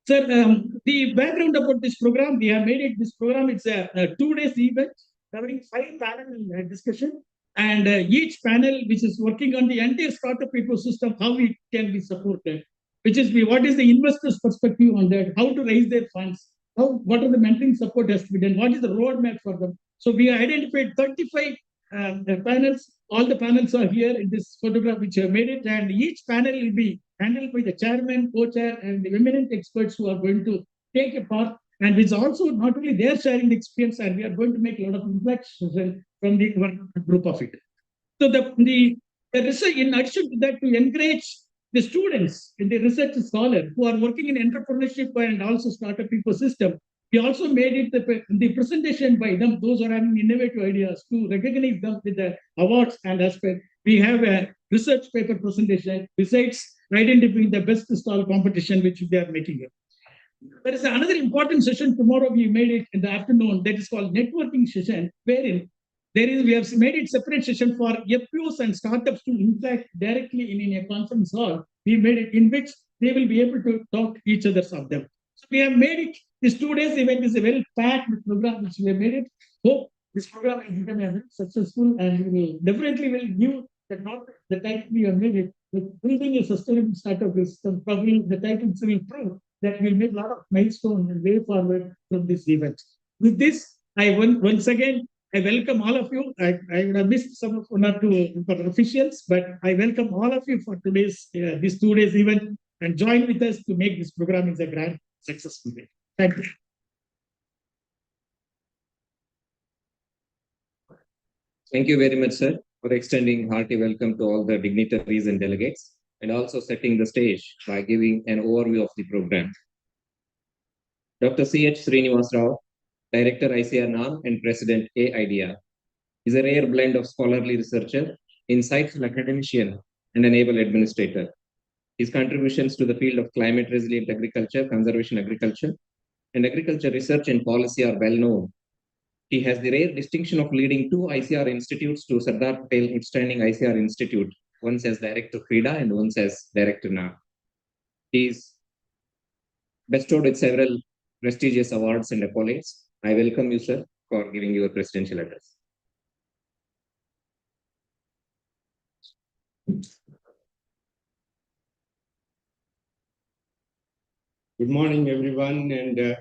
Sir, the background about this program, we have made it, this program, it's a 2-day event covering 5 panel discussion. And each panel, which is working on the entire startup ecosystem, how it can be supported, which is what is the investor's perspective on that, how to raise their funds, what are the mentoring support has to be done? What is the roadmap for them? So we identified 35 panels. All the panels are here in this photograph which I made it, and each panel will be handled by the chairman, co-chair, and the eminent experts who are going to take a part. And it's also not only they're sharing the experience, and we are going to make a lot of reflections from the group of it. So the research, in addition to that, to encourage the students in the research scholar who are working in entrepreneurship and also startup ecosystem, we also made it the presentation by them, those who are having innovative ideas, to recognize them with the awards. And as per, we have a research paper presentation besides identifying the best stall competition which they are making it. There is another important session tomorrow. We made it in the afternoon, that is called networking session, wherein we have made it separate session for FPOs and startups to interact directly in a conference hall. We made it in which they will be able to talk to each other of them. So we have made it. This 2 days event is a very packed program which we have made it. Hope this program will become a very successful, and we definitely will give the title we have made it with building a sustainable startup system. Probably the title will prove that we'll make a lot of milestones and way forward from this event. With this, once again I welcome all of you. I would have missed some of one or two officials, but I welcome all of you for today's this 2 days event, and join with us to make this program a grand successful way. Thank you. Thank you very much, sir, for extending hearty welcome to all the dignitaries and delegates, and also setting the stage by giving an overview of the program. Dr. C.H. Srinivas Rao, Director ICAR-NAARM and President AIDEA, is a rare blend of scholarly researcher, insightful academician, and an able administrator. His contributions to the field of climate resilient agriculture, conservation agriculture, and agriculture research and policy are well known. He has the rare distinction of leading 2 ICR institutes to Sardar Patel Outstanding ICR Institute, once as Director FRIDA and once as Director NAARM. He is bestowed with several prestigious awards and accolades. I welcome you, sir, for giving your presidential address. Good morning, everyone, and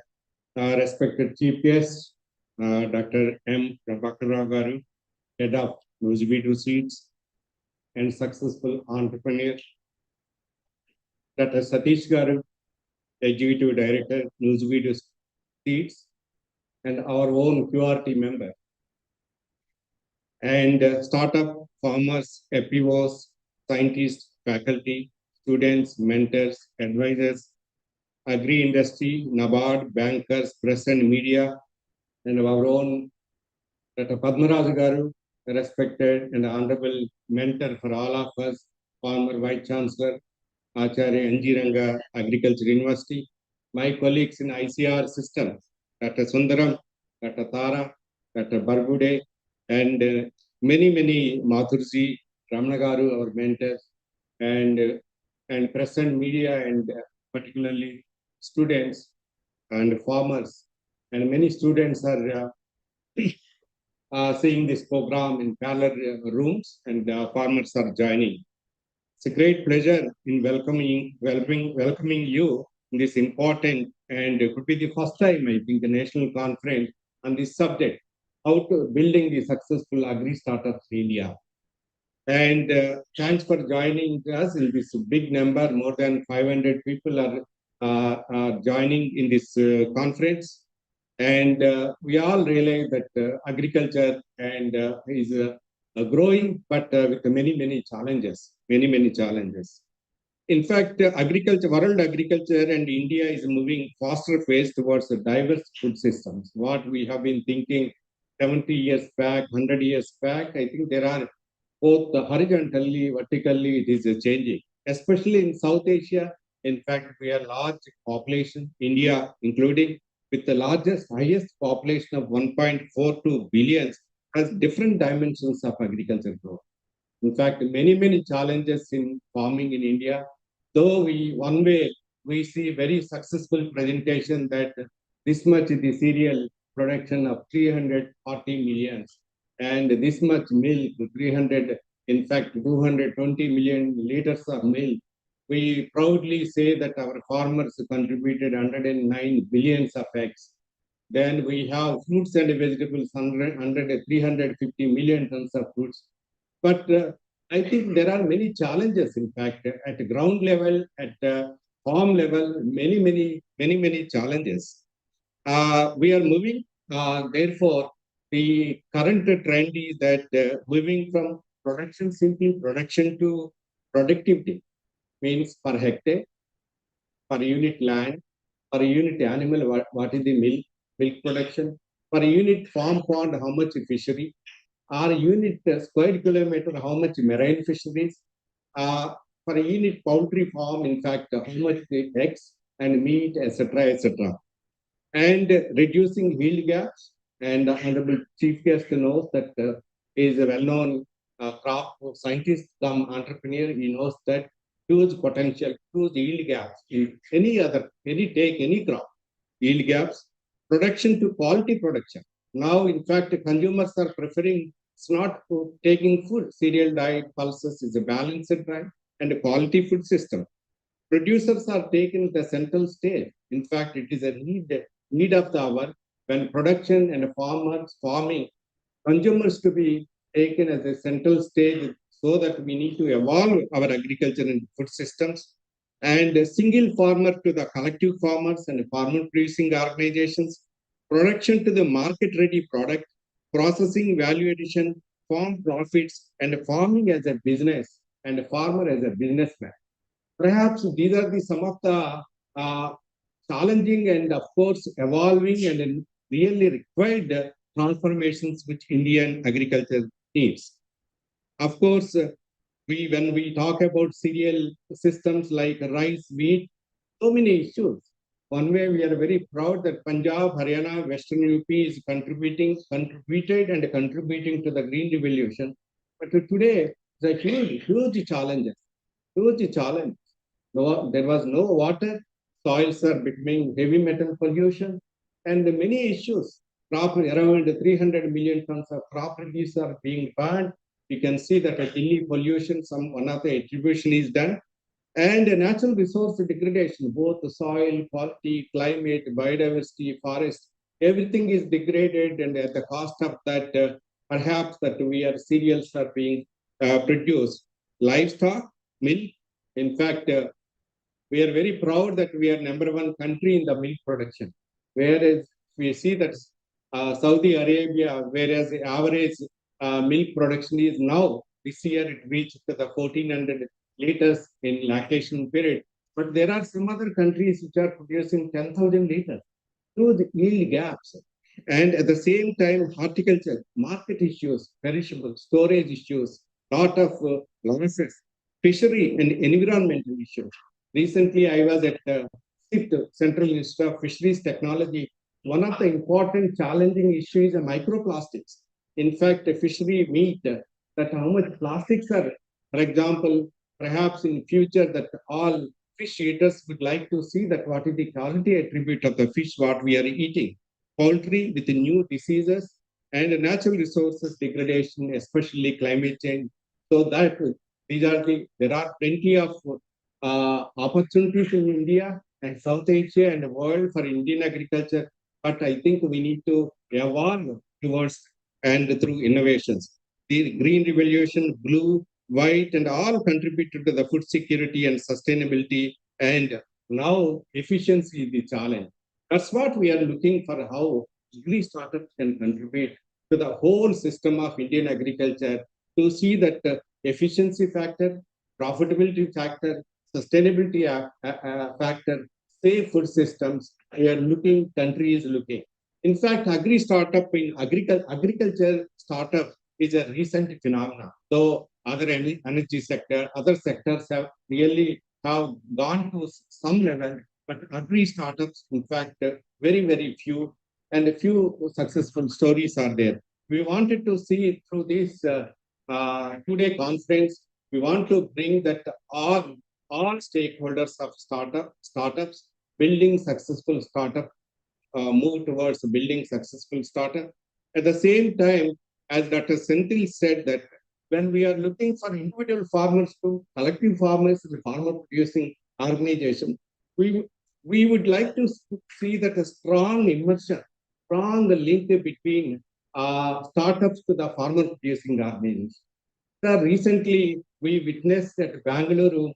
respected chief guest, Dr. M. Prabhakar Garu, head of Nuzibidu Seeds, and successful entrepreneur, Dr. Satish Garu, Executive Director, Nuzibidu Seeds, and our own QRT member, and startup farmers, FPOs, scientists, faculty, students, mentors, advisors, agri-industry, NABARD, bankers, press and media, and our own Dr. Padmaraj Garu, respected and honorable mentor for all of us, former Vice Chancellor, Acharya N.G. Ranga, Agriculture University, my colleagues in ICR system, Dr. Sundaram, Dr. Tara, Dr. Bargude, and many Mathurji, Ramnagaru, our mentors, and press and media, and particularly students and farmers. And many students are seeing this program in parallel rooms, and farmers are joining. It's a great pleasure in welcoming you in this important, and it could be the first time, I think, the national conference on this subject, how to building the successful agri startups in India. And thanks for joining us in this big number. More than 500 people are joining in this conference. And we all realize that agriculture and is growing, but with many challenges, many challenges. In fact, world agriculture and India is moving faster pace towards the diverse food systems. What we have been thinking 70 years back, 100 years back, I think there are both horizontally, vertically, it is changing, especially in South Asia. In fact, we are large population, India including, with the highest population of 1.42 billion, has different dimensions of agriculture growth. In fact, many challenges in farming in India, though one way we see very successful presentation that this much is the cereal production of 340 million, and this much milk, 300, in fact, 220 million liters of milk, we proudly say that our farmers contributed 109 billions of eggs. Then we have fruits and vegetables, 350 million tons of fruits. But I think there are many challenges, in fact, at the ground level, at the farm level, many challenges. We are moving, therefore, the current trend is that moving from simply production to productivity means per hectare, per unit land, per unit animal, what is the milk production, per unit farm pond, how much fishery, or unit square kilometer, how much marine fisheries, per unit poultry farm, in fact, how much the eggs and meat, etc., and reducing yield gaps. And the Honorable Chief Guest knows that is a well-known crop scientist, come entrepreneur. He knows that huge potential, huge yield gaps in any crop, yield gaps, production to quality production. Now, in fact, consumers are preferring, it's not taking food, cereal diet, pulses is a balanced diet and a quality food system. Producers are taken the central stage. In fact, it is a need of the hour when production and farming, consumers to be taken as a central stage, so that we need to evolve our agriculture and food systems, and a single farmer to the collective farmers and farmer producing organizations, production to the market ready product, processing, value addition, farm profits, and farming as a business, and a farmer as a businessman. Perhaps these are some of the challenging and, of course, evolving and really required transformations which Indian agriculture needs. Of course, when we talk about cereal systems like rice, wheat, so many issues. One way we are very proud that Punjab, Haryana, Western UP is contributed and contributing to the Green Revolution. But today, the huge challenges, huge challenge. No, there was no water, soils are becoming heavy metal pollution, and many issues. Crop around 300 million tons of crop produce are being burned. You can see that a Delhi pollution, one of the attribution is done, and natural resource degradation, both the soil quality, climate, biodiversity, forest, everything is degraded, and at the cost of that, perhaps that cereals are being produced, livestock, milk. In fact, we are very proud that we are #1 country in the milk production. Whereas we see that Saudi Arabia, whereas the average milk production is now, this year it reached to the 1400 liters in lactation period. But there are some other countries which are producing 10,000 liters through the yield gaps. And at the same time, horticulture, market issues, perishable storage issues, lot of losses, fishery and environmental issues. Recently, I was at CIFT, Central Institute of Fisheries Technology. One of the important challenging issues is microplastics. In fact, fishery meat, that how much plastics are, for example, perhaps in future that all fish eaters would like to see that what is the quality attribute of the fish what we are eating. Poultry with the new diseases and natural resources degradation, especially climate change. So that there are plenty of opportunities in India and South Asia and the world for Indian agriculture. But I think we need to evolve towards and through innovations. The Green Revolution, blue, white, and all contributed to the food security and sustainability. And now efficiency is the challenge. That's what we are looking for, how agri startups can contribute to the whole system of Indian agriculture, to see that efficiency factor, profitability factor, sustainability factor, safe food systems, we are looking, country is looking. In fact, agri startup in agriculture startup is a recent phenomenon. So other energy sector, other sectors have really gone to some level, but agri startups, in fact, very few, and a few successful stories are there. We wanted to see through this two-day conference, we want to bring that all stakeholders of startups, building successful startup, move towards building successful startup. At the same time, as Dr. Senthil said, that when we are looking for individual farmers to collective farmers and farmer producing organization, we would like to see that a strong immersion, strong link between startups to the farmer producing organizations. Recently, we witnessed at Bangalore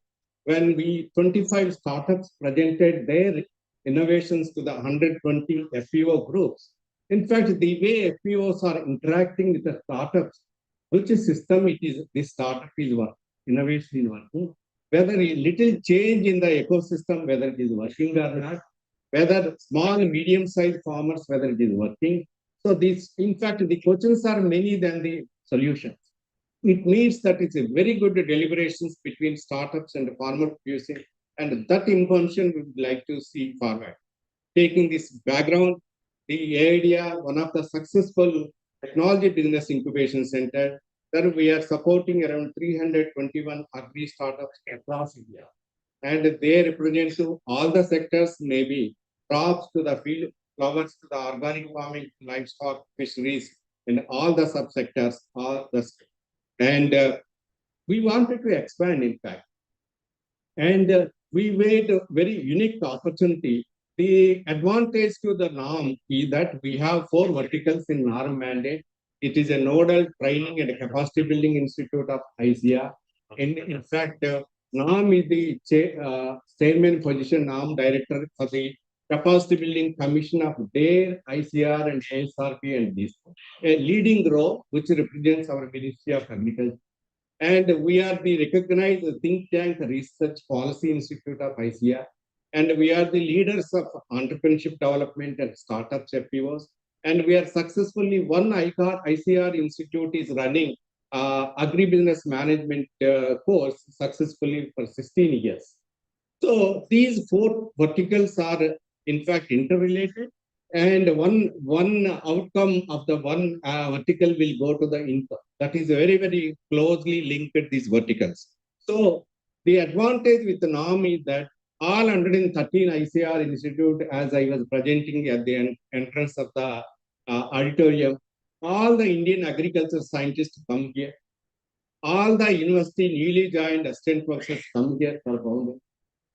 when 25 startups presented their innovations to the 120 FPO groups. In fact, the way FPOs are interacting with the startups, which system it is, this startup is working, innovation is working, whether a little change in the ecosystem, whether it is working or not, whether small and medium-sized farmers, whether it is working. So this, in fact, the questions are many than the solutions. It means that it's a very good deliberations between startups and farmer producing, and that intention we would like to see forward. Taking this background, the area, one of the successful technology business incubation center, that we are supporting around 321 agri startups across India. And they represent to all the sectors, maybe crops to the field, flowers to the organic farming, livestock, fisheries, and all the subsectors, all the and we wanted to expand, in fact. And we made a very unique opportunity. The advantage to the NAARM is that we have 4 verticals in NAARM mandate. It is a nodal training and capacity building institute of ICAR. And in fact, NAARM is the chairman position, NAARM director for the capacity building commission of their ICR and ASRP and this. A leading role, which represents our Ministry of Agriculture. And we are the recognized think tank research policy institute of ICR. And we are the leaders of entrepreneurship development and startups FPOs. And we are successfully, one ICR institute is running agribusiness management course successfully for 16 years. So these 4 verticals are in fact interrelated, and one outcome of the one vertical will go to the income. That is very, very closely linked to these verticals. So the advantage with the NAARM is that all 113 ICR institute, as I was presenting at the entrance of the auditorium, all the Indian agriculture scientists come here. All the university newly joined assistant professors come here for founding.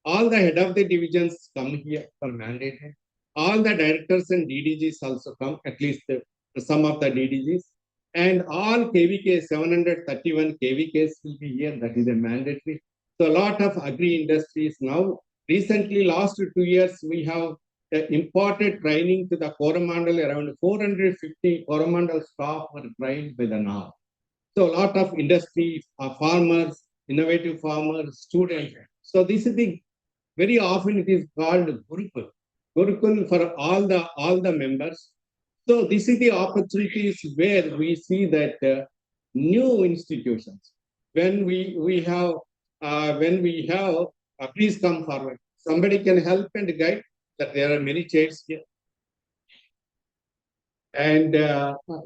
All the head of the divisions come here for mandated. All the directors and DDGs also come, at least some of the DDGs. And all KVKs, 731 KVKs will be here. That is a mandatory. So a lot of agri industries now. Recently, last 2 years, we have imported training to the Coromandel. Around 450 Coromandel staff were trained by the NAARM. So a lot of industries, farmers, innovative farmers, students. So this is the, very often it is called Gurukul for all the members. So this is the opportunities where we see that new institutions, when we have, please come forward. Somebody can help and guide, that there are many chairs here. And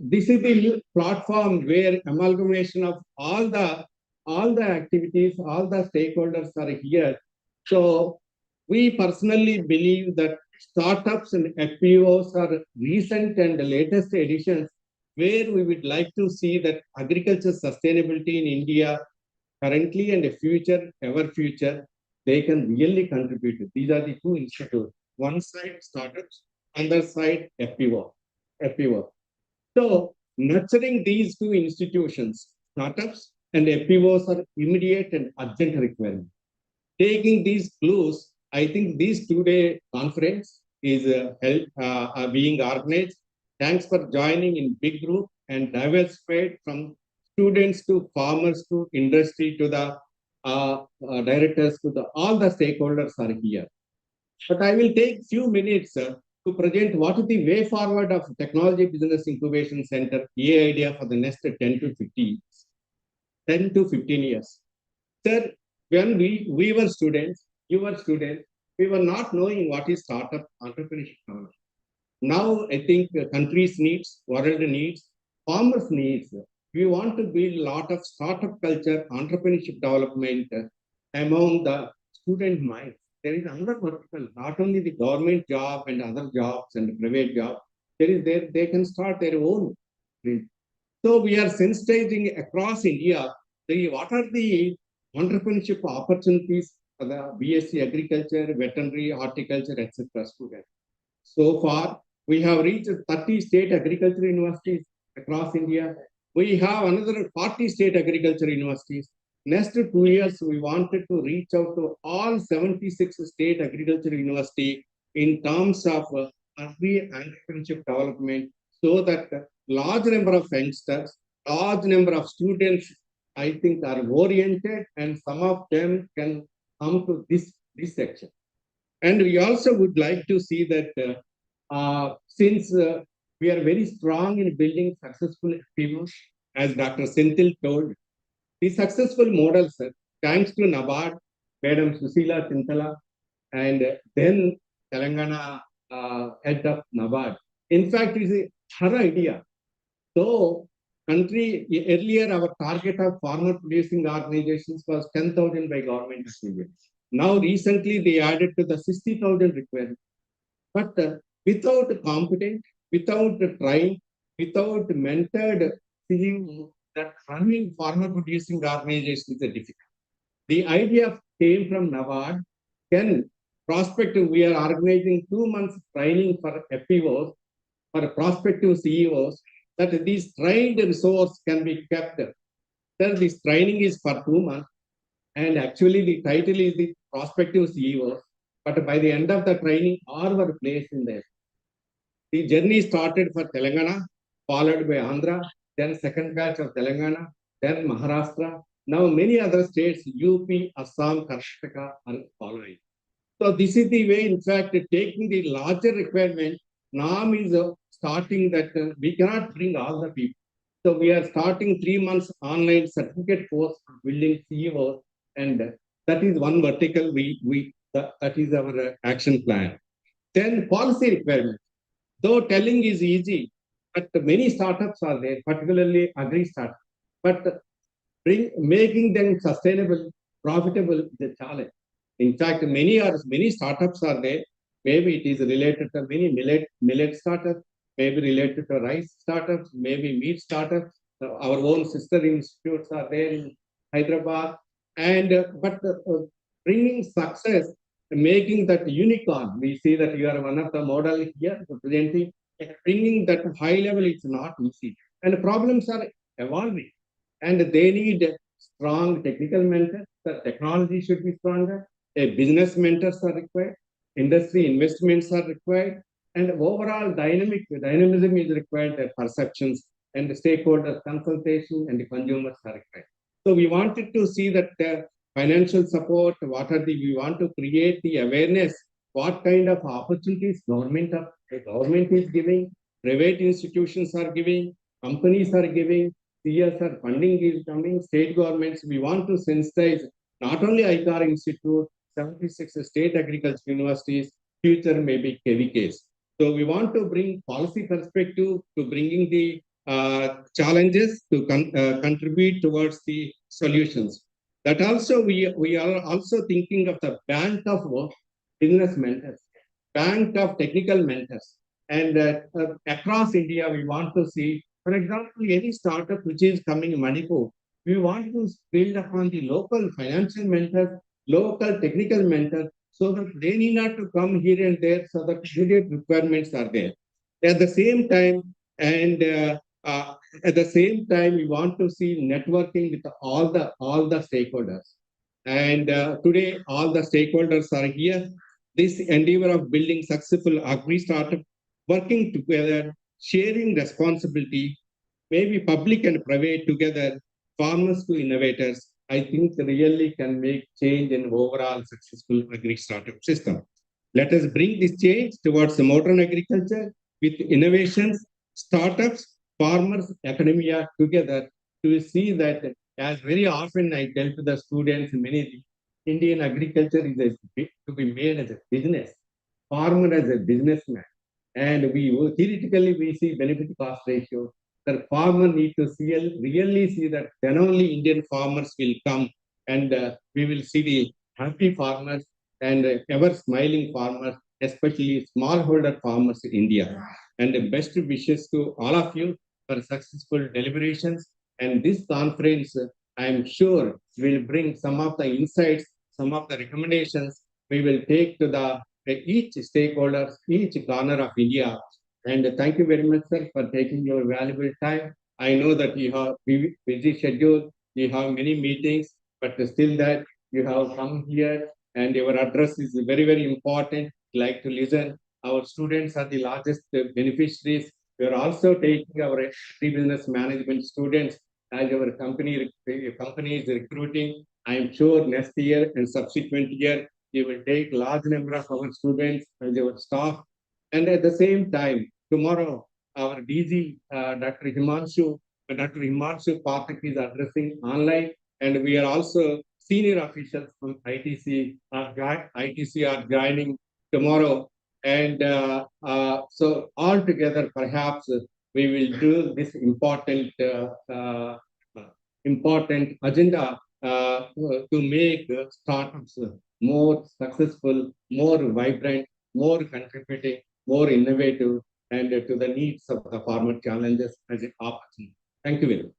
this is the platform where amalgamation of all the activities, all the stakeholders are here. So we personally believe that startups and FPOs are recent and latest additions where we would like to see that agriculture sustainability in India currently and future, ever future, they can really contribute. These are the 2 institutes. One side startups, other side FPO. So nurturing these 2 institutions, startups and FPOs, are immediate and urgent requirement. Taking these clues, I think this 2-day conference is being organized. Thanks for joining in big group and diversified from students to farmers to industry to the directors to all the stakeholders are here. But I will take few minutes to present what is the way forward of Technology Business Incubation Center idea for the next 10 to 15 years. 10 to 15 years. Sir, when we were students, you were students, we were not knowing what is startup entrepreneurship. Now, I think countries needs, world needs, farmers needs. We want to build a lot of startup culture, entrepreneurship development among the student minds. There is another vertical, not only the government job and other jobs and private jobs. They can start their own. So we are sensitizing across India what are the entrepreneurship opportunities for the BSc Agriculture, Veterinary, Horticulture, etc. students. So far, we have reached 30 state agriculture universities across India. We have another 40 state agriculture universities. Next 2 years, we wanted to reach out to all 76 state agriculture university in terms of early entrepreneurship development, so that large number of youngsters, large number of students, I think, are oriented, and some of them can come to this section. And we also would like to see that since we are very strong in building successful FPOs, as Dr. Senthil told, the successful models, thanks to NABARD, Madam Susila Chintala, and then Telangana head of NABARD. In fact, it's her idea. So, country earlier, our target of farmer producing organizations was 10,000 by government. Now, recently, they added to the 60,000 requirement. But without competent, without trained, without mentored CEO, that running farmer producing organizations is difficult. The idea came from NABARD. Then, prospective, we are organizing 2 months training for FPOs, for prospective CEOs, that these trained resource can be kept. Then this training is for 2 months, and actually the title is the prospective CEOs. But by the end of the training, all were placed in there. The journey started for Telangana, followed by Andhra, then second batch of Telangana, then Maharashtra. Now many other states, UP, Assam, Karnataka are following. So this is the way, in fact, taking the larger requirement, NAARM is starting that we cannot bring all the people. So we are starting 3 months online certificate course for building CEOs, and that is one vertical that is our action plan. Then policy requirements. Though telling is easy, but many startups are there, particularly agri startups. But making them sustainable, profitable is a challenge. In fact, many startups are there. Maybe it is related to many millet startups, maybe related to rice startups, maybe meat startups. Our own sister institutes are there in Hyderabad. And but bringing success, making that unicorn. We see that you are one of the model here presenting. Bringing that high level, it's not easy. And problems are evolving. And they need strong technical mentors. The technology should be stronger. Business mentors are required. Industry investments are required. And overall dynamism is required. The perceptions and the stakeholder consultation and the consumers are required. So we wanted to see that financial support, we want to create the awareness, what kind of opportunities government is giving, private institutions are giving, companies are giving, CSR funding is coming, state governments. We want to sensitize not only ICAR Institute, 76 state agriculture universities, future maybe KVKs. So we want to bring policy perspective to bringing the challenges to contribute towards the solutions. That also we are also thinking of the bank of business mentors, bank of technical mentors, and across India we want to see, for example, any startup which is coming in Manipur, we want to build upon the local financial mentors, local technical mentors, so that they need not to come here and there, so that immediate requirements are there. At the same time, we want to see networking with all the stakeholders. And today, all the stakeholders are here. This endeavor of building successful agri startup, working together, sharing responsibility, maybe public and private together, farmers to innovators, I think really can make change in overall successful agri startup system. Let us bring this change towards the modern agriculture with innovations, startups, farmers, academia together to see that, as very often I tell to the students, Indian agriculture is to be made as a business, farmer as a businessman. And theoretically we see benefit cost ratio. The farmer need to really see that, then only Indian farmers will come, and we will see the happy farmers and ever smiling farmers, especially smallholder farmers in India. And the best wishes to all of you. for successful deliberations. And this conference, I am sure, will bring some of the insights, some of the recommendations we will take to the each stakeholder, each corner of India. And thank you very much, sir, for taking your valuable time. I know that you have busy schedule, you have many meetings, but still that you have come here and your address is very, very important. Like to listen. Our students are the largest beneficiaries. We are also taking our business management students as our company is recruiting. I am sure next year and subsequent year you will take large number of our students as our staff. And at the same time, tomorrow our DG Dr. Himanshu Pathak is addressing online, and we are also senior officials from ITC are joining tomorrow. And so all together, perhaps we will do this important agenda to make startups more successful, more vibrant, more contributing, more innovative, and to the needs of the farmer challenges as an opportunity. Thank you very much.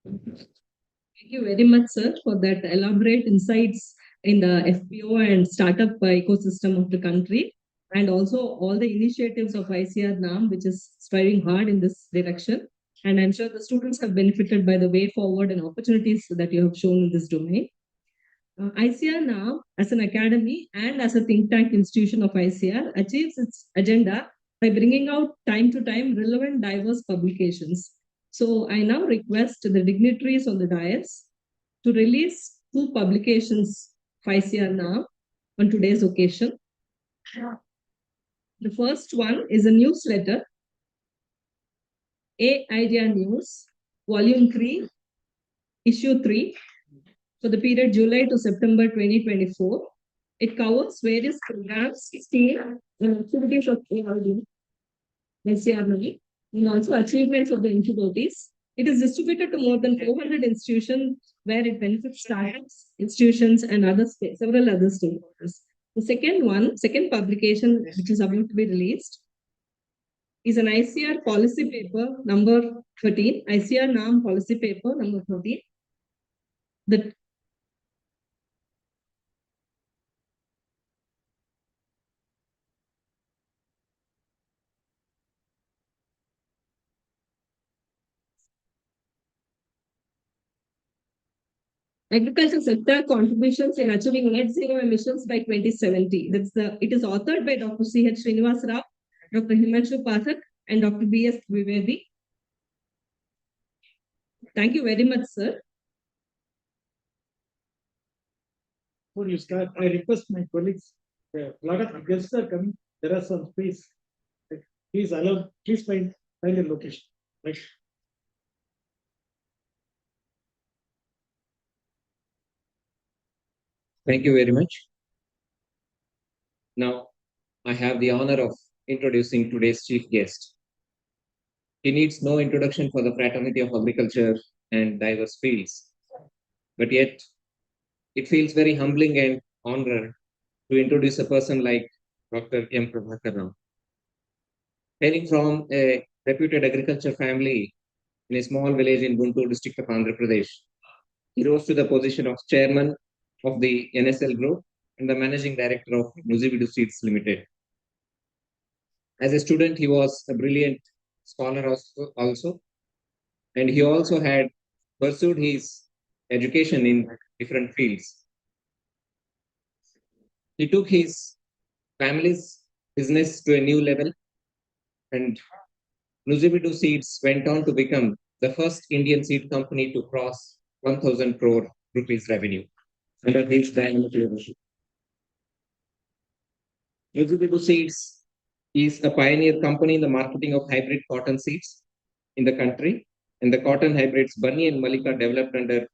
Thank you very much, sir, for that elaborate insights in the FPO and startup ecosystem of the country, and also all the initiatives of ICAR-NAARM, which is striving hard in this direction. And I'm sure the students have benefited by the way forward and opportunities that you have shown in this domain. ICAR-NAARM, as an academy and as a think tank institution of ICAR, achieves its agenda by bringing out time to time relevant diverse publications. So I now request the dignitaries on the dais to release 2 publications of ICAR-NAARM on today's occasion. The first one is a newsletter, A Idea News, Volume 3, Issue 3, for the period July to September 2024. It covers various programs, schemes, and activities of AID, ICAR-NAARM, and also achievements of the institutes. It is distributed to more than 400 institutions where it benefits startups, institutions, and several other stakeholders. The second publication, which is about to be released, is an ICAR policy paper number 13, ICAR-NAARM policy paper number 13. The agriculture sector contributions in achieving net zero emissions by 2070. It is authored by Dr. C.H. Srinivas Rao, Dr. Himanshu Pathak, and Dr. B.S. Vivedi. Thank you very much, sir. Before you start, I request my colleagues, a lot of guests are coming, there are some space. Please find a location. Right. Thank you very much. Now, I have the honor of introducing today's chief guest. He needs no introduction for the fraternity of agriculture and diverse fields, but yet it feels very humbling and honored to introduce a person like Dr. M. Prabhakar Rao. Hailing from a reputed agriculture family in a small village in Guntur district of Andhra Pradesh, he rose to the position of chairman of the NSL Group and the managing director of Nuzibidu Seeds Limited. As a student, he was a brilliant scholar also, and he also had pursued his education in different fields. He took his family's business to a new level, and Nuzibidu Seeds went on to become the first Indian seed company to cross 1,000 crore rupees revenue under his dynamic leadership. Nuzibidu Seeds is a pioneer company in the marketing of hybrid cotton seeds in the country, and the cotton hybrids Bunny and Malika developed under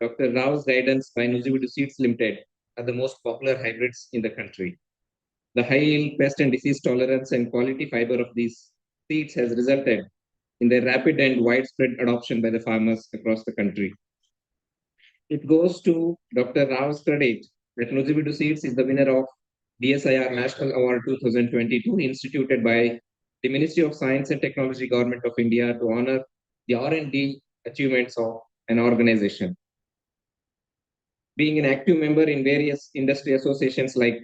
Dr. Rao's guidance by Nuzibidu Seeds Limited are the most popular hybrids in the country. The high yield, pest and disease tolerance and quality fiber of these seeds has resulted in their rapid and widespread adoption by the farmers across the country. It goes to Dr. Rao's credit that Nuzibidu Seeds is the winner of DSIR National Award 2022 instituted by the Ministry of Science and Technology, Government of India, to honor the R&D achievements of an organization. Being an active member in various industry associations like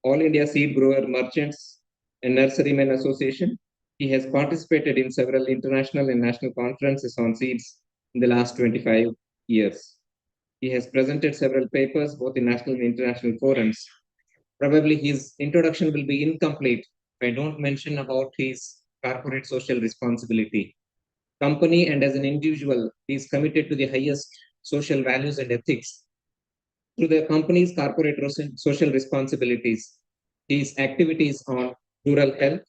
All India Seed Grower Merchants and Nurserymen Association, he has participated in several international and national conferences on seeds in the last 25 years. He has presented several papers both in national and international forums. Probably his introduction will be incomplete if I don't mention about his corporate social responsibility. Company and as an individual, he is committed to the highest social values and ethics. Through the company's corporate social responsibilities, his activities on rural health,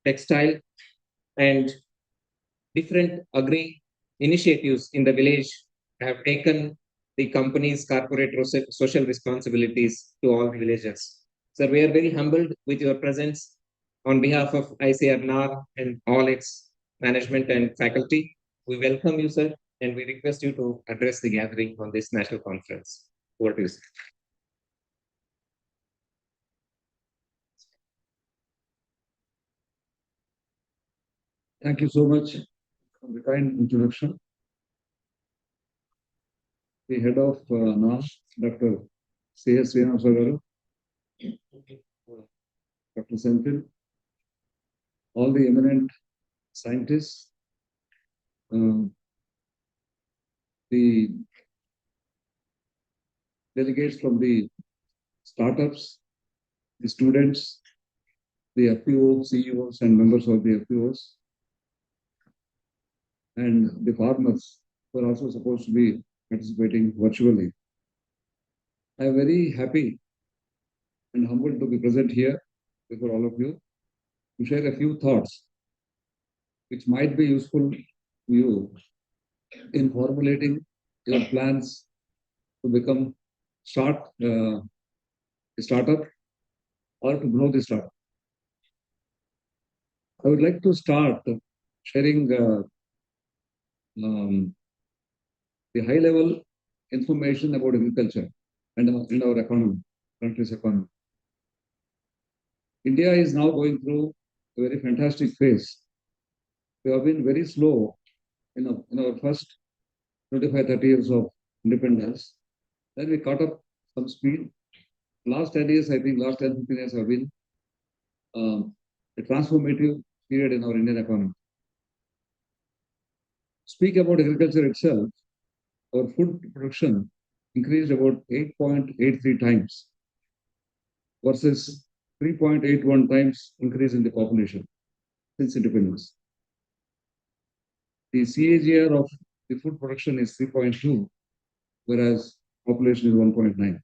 textile, and different agri initiatives in the village have taken the company's corporate social responsibilities to all the villagers. Sir, we are very humbled with your presence on behalf of ICAR-NAARM and all its management and faculty. We welcome you, sir, and we request you to address the gathering on this national conference. Over to you, sir. Thank you so much for the kind introduction. The head of NAARM, Dr. C.S. Srinivasa, Dr. Senthil, all the eminent scientists, the delegates from the startups, the students, the FPO, CEOs, and members of the FPOs, and the farmers who are also supposed to be participating virtually. I am very happy and humbled to be present here before all of you to share a few thoughts which might be useful to you in formulating your plans to start a startup or to grow the startup. I would like to start sharing the high-level information about agriculture and in our economy, country's economy. India is now going through a very fantastic phase. We have been very slow in our first 25, 30 years of independence. Then we caught up some speed. Last 10 years, I think last 10, 15 years have been a transformative period in our Indian economy. Speak about agriculture itself, our food production increased about 8.83 times versus 3.81 times increase in the population since independence. The CAGR of the food production is 3.2, whereas population is 1.9.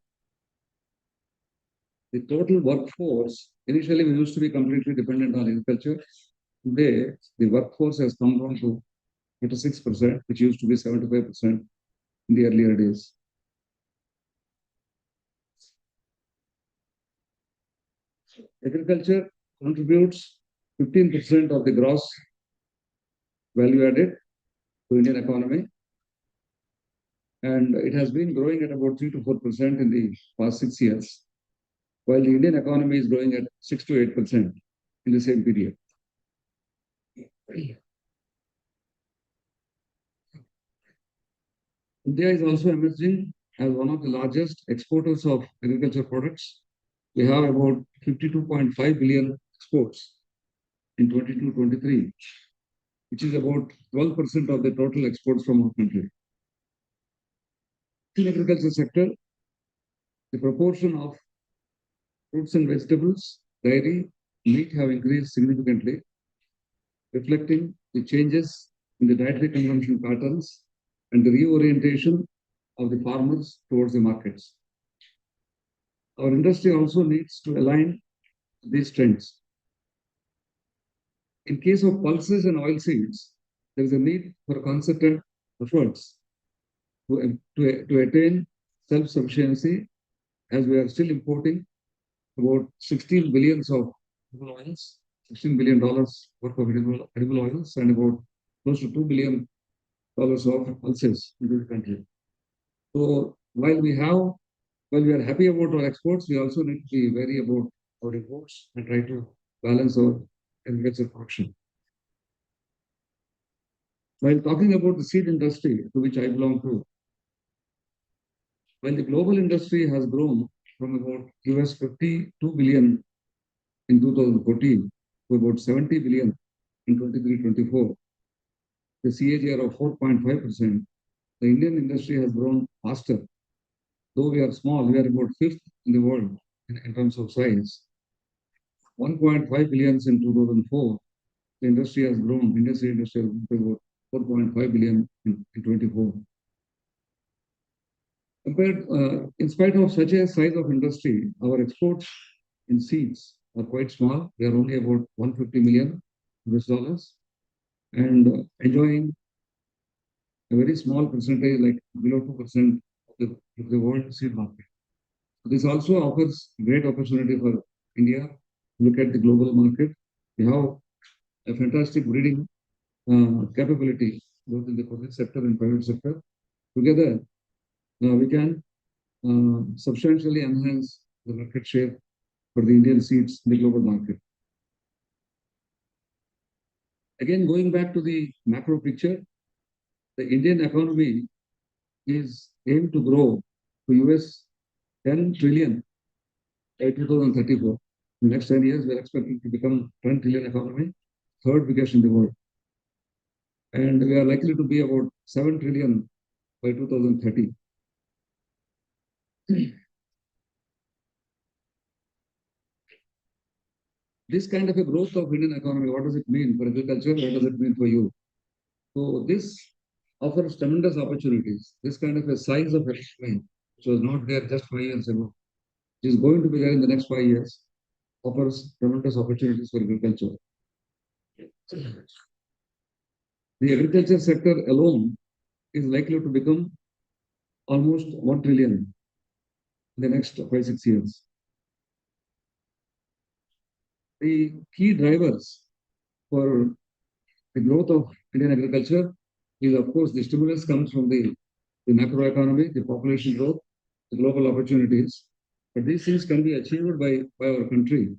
The total workforce, initially we used to be completely dependent on agriculture. Today, the workforce has come down to 36%, which used to be 75% in the earlier days. Agriculture contributes 15% of the gross value added to Indian economy, and it has been growing at about 3 to 4% in the past 6 years, while the Indian economy is growing at 6 to 8% in the same period. India is also emerging as one of the largest exporters of agriculture products. We have about 52.5 billion exports in 22-23, which is about 12% of the total exports from our country. In the agriculture sector, the proportion of fruits and vegetables, dairy, meat have increased significantly, reflecting the changes in the dietary consumption patterns and the reorientation of the farmers towards the markets. Our industry also needs to align these trends. In case of pulses and oilseeds, there is a need for concerted efforts to attain self-sufficiency, as we are still importing about 16 billions of edible oils, $16 billion worth of edible oils, and about close to $2 billion of pulses into the country. So while we are happy about our exports, we also need to be wary about our imports and try to balance our agriculture production. While talking about the seed industry to which I belong to, while the global industry has grown from about US 52 billion in 2014 to about 70 billion in 23-24, the CAGR of 4.5%, the Indian industry has grown faster. Though we are small, we are about fifth in the world in terms of size. 1.5 billion in 2004, the industry has grown, industry has grown to about 4.5 billion in 24. In spite of such a size of industry, our exports in seeds are quite small. They are only about 150 million US dollars and enjoying a very small percentage, like below 2% of the world seed market. This also offers great opportunity for India. Look at the global market. We have a fantastic breeding capability, both in the public sector and private sector. Together, we can substantially enhance the market share for the Indian seeds in the global market. Again, going back to the macro picture, the Indian economy is aimed to grow to US 10 trillion by 2034. In the next 10 years, we are expecting to become 10 trillion economy, third biggest in the world. And we are likely to be about 7 trillion by 2030. This kind of a growth of Indian economy, what does it mean for agriculture? What does it mean for you? So this offers tremendous opportunities. This kind of a size of economy, which was not there just 5 years ago, is going to be there in the next 5 years, offers tremendous opportunities for agriculture. The agriculture sector alone is likely to become almost 1 trillion in the next 5-6 years. The key drivers for the growth of Indian agriculture is, of course, the stimulus comes from the macroeconomy, the population growth, the global opportunities. But these things can be achieved by our country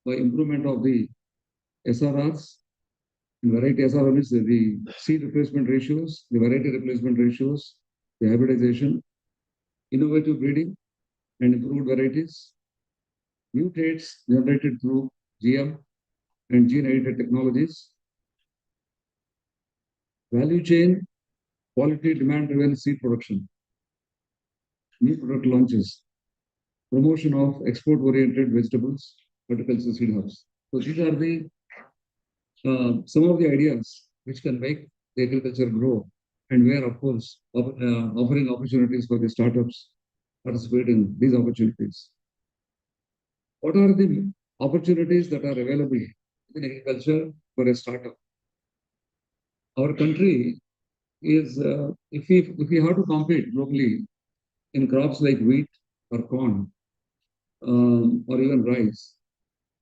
by improvement of the SRRs, and variety SRR means the seed replacement ratios, the variety replacement ratios, the hybridization, innovative breeding and improved varieties, new traits generated through GM and gene-edited technologies, value chain, quality demand-driven seed production, new product launches, promotion of export-oriented vegetables, horticultural seed hubs. So these are the some of the ideas which can make the agriculture grow, and we are, of course, offering opportunities for the startups participate in these opportunities. What are the opportunities that are available in agriculture for a startup? Our country is, if we have to compete globally in crops like wheat or corn or even rice,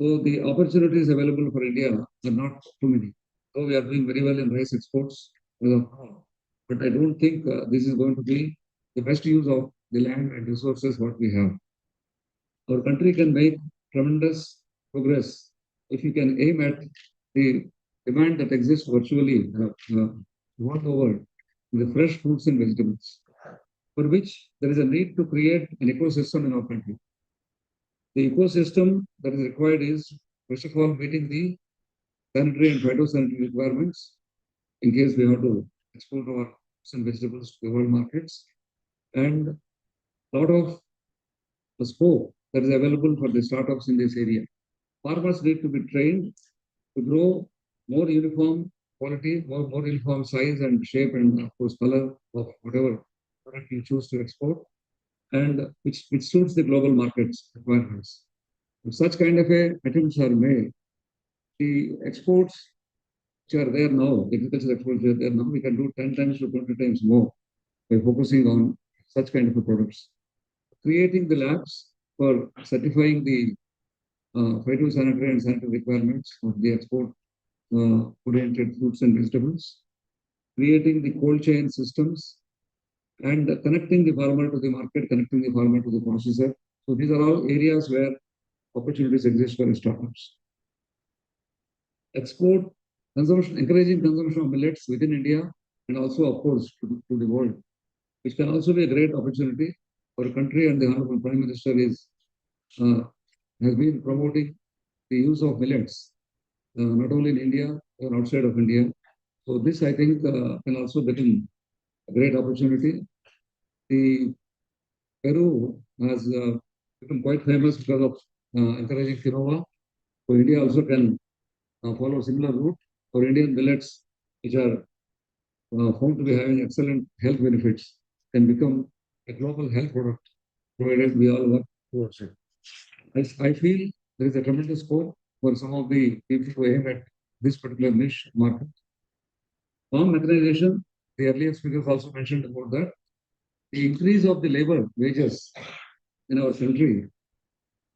so the opportunities available for India are not too many. So we are doing very well in rice exports, but I don't think this is going to be the best use of the land and resources what we have. Our country can make tremendous progress if we can aim at the demand that exists virtually world over, the fresh fruits and vegetables, for which there is a need to create an ecosystem in our country. The ecosystem that is required is, first of all, meeting the sanitary and phytosanitary requirements in case we have to export our fruits and vegetables to the world markets, and a lot of the scope that is available for the startups in this area. Farmers need to be trained to grow more uniform quality, more uniform size and shape and, of course, color of whatever product you choose to export, and which suits the global markets requirements. If such kind of attempts are made, the exports which are there now, the agricultural exports which are there now, we can do 10 times to 20 times more by focusing on such kind of products. Creating the labs for certifying the phytosanitary and sanitary requirements of the export oriented fruits and vegetables, creating the cold chain systems, and connecting the farmer to the market, connecting the farmer to the processor. So these are all areas where opportunities exist for startups. export consumption, encouraging consumption of millets within India and also, of course, to the world, which can also be a great opportunity for a country. And the Honorable Prime Minister has been promoting the use of millets, not only in India or outside of India. So this, I think, can also become a great opportunity. The Peru has become quite famous because of encouraging quinoa. So India also can follow a similar route for Indian millets, which are found to be having excellent health benefits, can become a global health product, provided we all work towards it. I feel there is a tremendous scope for some of the people who aim at this particular niche market. Farm mechanization, the earlier speakers also mentioned about that. The increase of the labor wages in our country,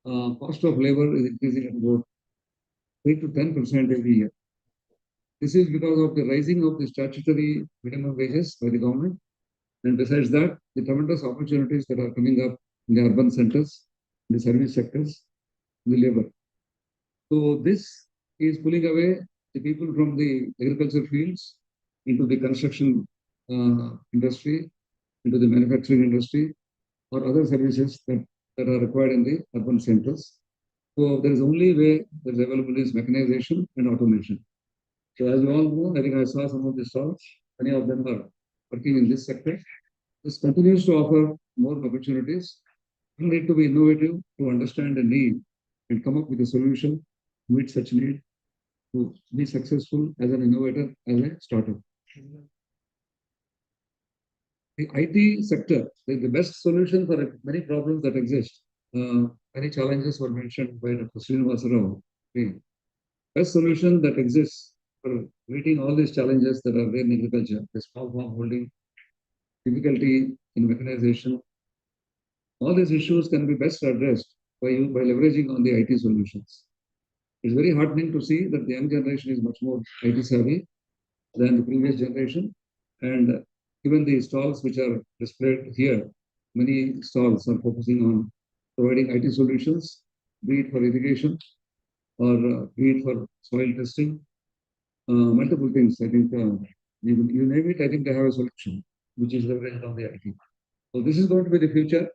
cost of labor is increasing at about 8 to 10% every year. This is because of the rising of the statutory minimum wages by the government. And besides that, the tremendous opportunities that are coming up in the urban centers, the service sectors, the labor. So this is pulling away the people from the agriculture fields into the construction industry, into the manufacturing industry, or other services that are required in the urban centers. So there is only way that is available is mechanization and automation. So as you all know, I think I saw some of the stalls. Many of them are working in this sector. This continues to offer more opportunities. We need to be innovative to understand the need and come up with a solution to meet such need, to be successful as an innovator, as a startup. The IT sector is the best solution for many problems that exist. Many challenges were mentioned by Dr. Srinivasa Rao. The best solution that exists for meeting all these challenges that are there in agriculture, the small farm holding, difficulty in mechanization, all these issues can be best addressed by leveraging on the IT solutions. It's very heartening to see that the young generation is much more IT savvy than the previous generation. And even the stalls which are displayed here, many stalls are focusing on providing IT solutions, be it for irrigation or be it for soil testing, multiple things. I think you name it, I think they have a solution which is leveraged on the IT. So this is going to be the future.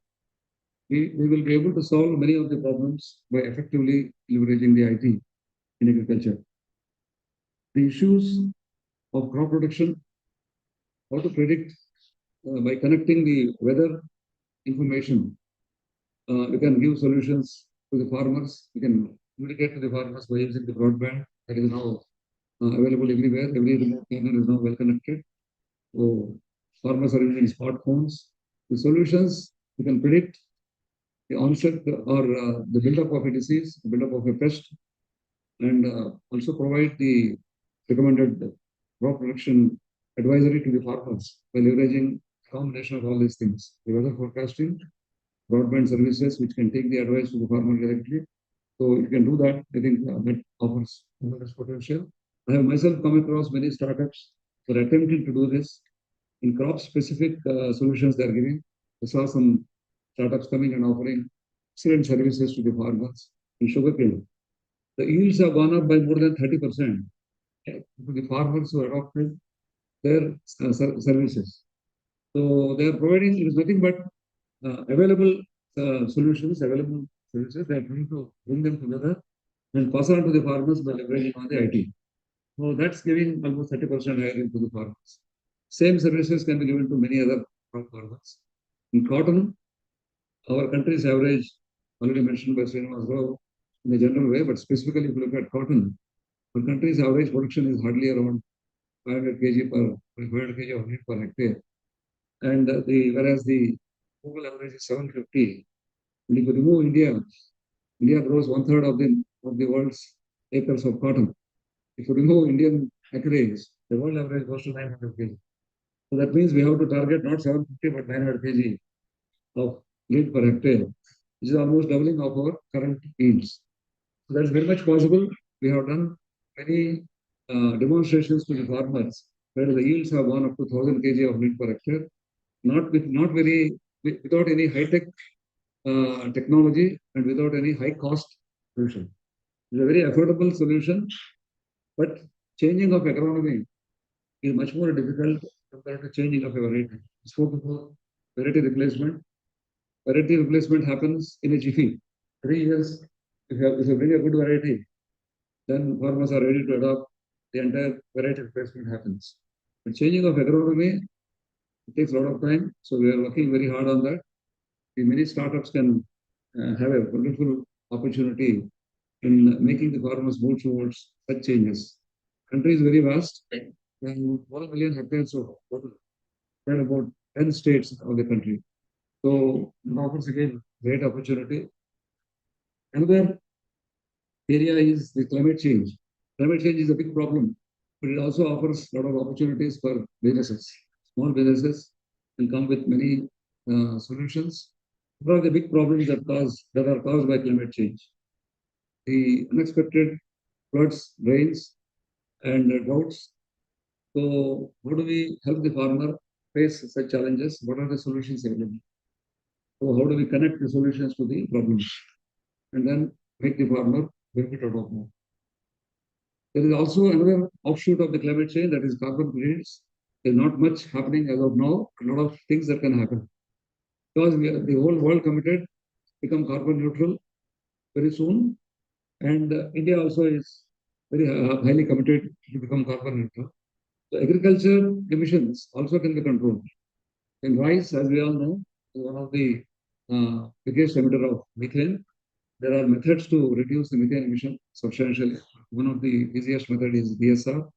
We will be able to solve many of the problems by effectively leveraging the IT in agriculture. The issues of crop production, how to predict by connecting the weather information. We can give solutions to the farmers. We can communicate to the farmers by using the broadband that is now available everywhere. Every remote area is now well connected. So farmers are using smartphones. The solutions, we can predict the onset or the buildup of a disease, the buildup of a pest, and also provide the recommended crop production advisory to the farmers by leveraging a combination of all these things. The weather forecasting, broadband services, which can take the advice to the farmer directly. So you can do that. I think that offers tremendous potential. I have myself come across many startups that are attempting to do this in crop-specific solutions they are giving. I saw some startups coming and offering excellent services to the farmers in sugarcane. The yields have gone up by more than 30% to the farmers who adopted their services. So they are providing, it is nothing but available solutions, available services. They are trying to bring them together and pass on to the farmers by leveraging on the IT. So that's giving almost 30% higher into the farmers. Same services can be given to many other farmers. In cotton, our country's average, already mentioned by Srinivas Rao, in a general way, but specifically if you look at cotton, our country's average production is hardly around 500 kg of wheat per hectare. And whereas the global average is 750. And if you remove India, India grows 1/3 of the world's acres of cotton. If you remove Indian acreage, the world average goes to 900 kg. So that means we have to target not 750 but 900 kg of wheat per hectare, which is almost doubling of our current yields. So that's very much possible. We have done many demonstrations to the farmers where the yields have gone up to 1,000 kg of wheat per hectare, without any high-tech technology and without any high-cost solution. It's a very affordable solution But changing of agronomy is much more difficult compared to changing of a variety. I spoke about variety replacement. Variety replacement happens in a jiffy. 3 years, if you bring a good variety, then farmers are ready to adopt, the entire variety replacement happens. But changing of agronomy, it takes a lot of time. So we are working very hard on that. The many startups can have a wonderful opportunity in making the farmers move towards such changes. Country is very vast, and 1 million hectares of total, spread about 10 states of the country. So it offers again great opportunity. Another area is the climate change. Climate change is a big problem, but it also offers a lot of opportunities for businesses. Small businesses will come with many solutions. What are the big problems that are caused by climate change? The unexpected floods, rains, and droughts. So, how do we help the farmer face such challenges? What are the solutions available? So, how do we connect the solutions to the problems and then make the farmer benefit out of more? There is also another offshoot of the climate change, that is carbon credits. There's not much happening as of now. A lot of things that can happen because the whole world committed to become carbon neutral very soon, and India also is very highly committed to become carbon neutral. So agriculture emissions also can be controlled. In rice, as we all know, is one of the biggest emitter of methane. There are methods to reduce the methane emission substantially. One of the easiest method is DSR.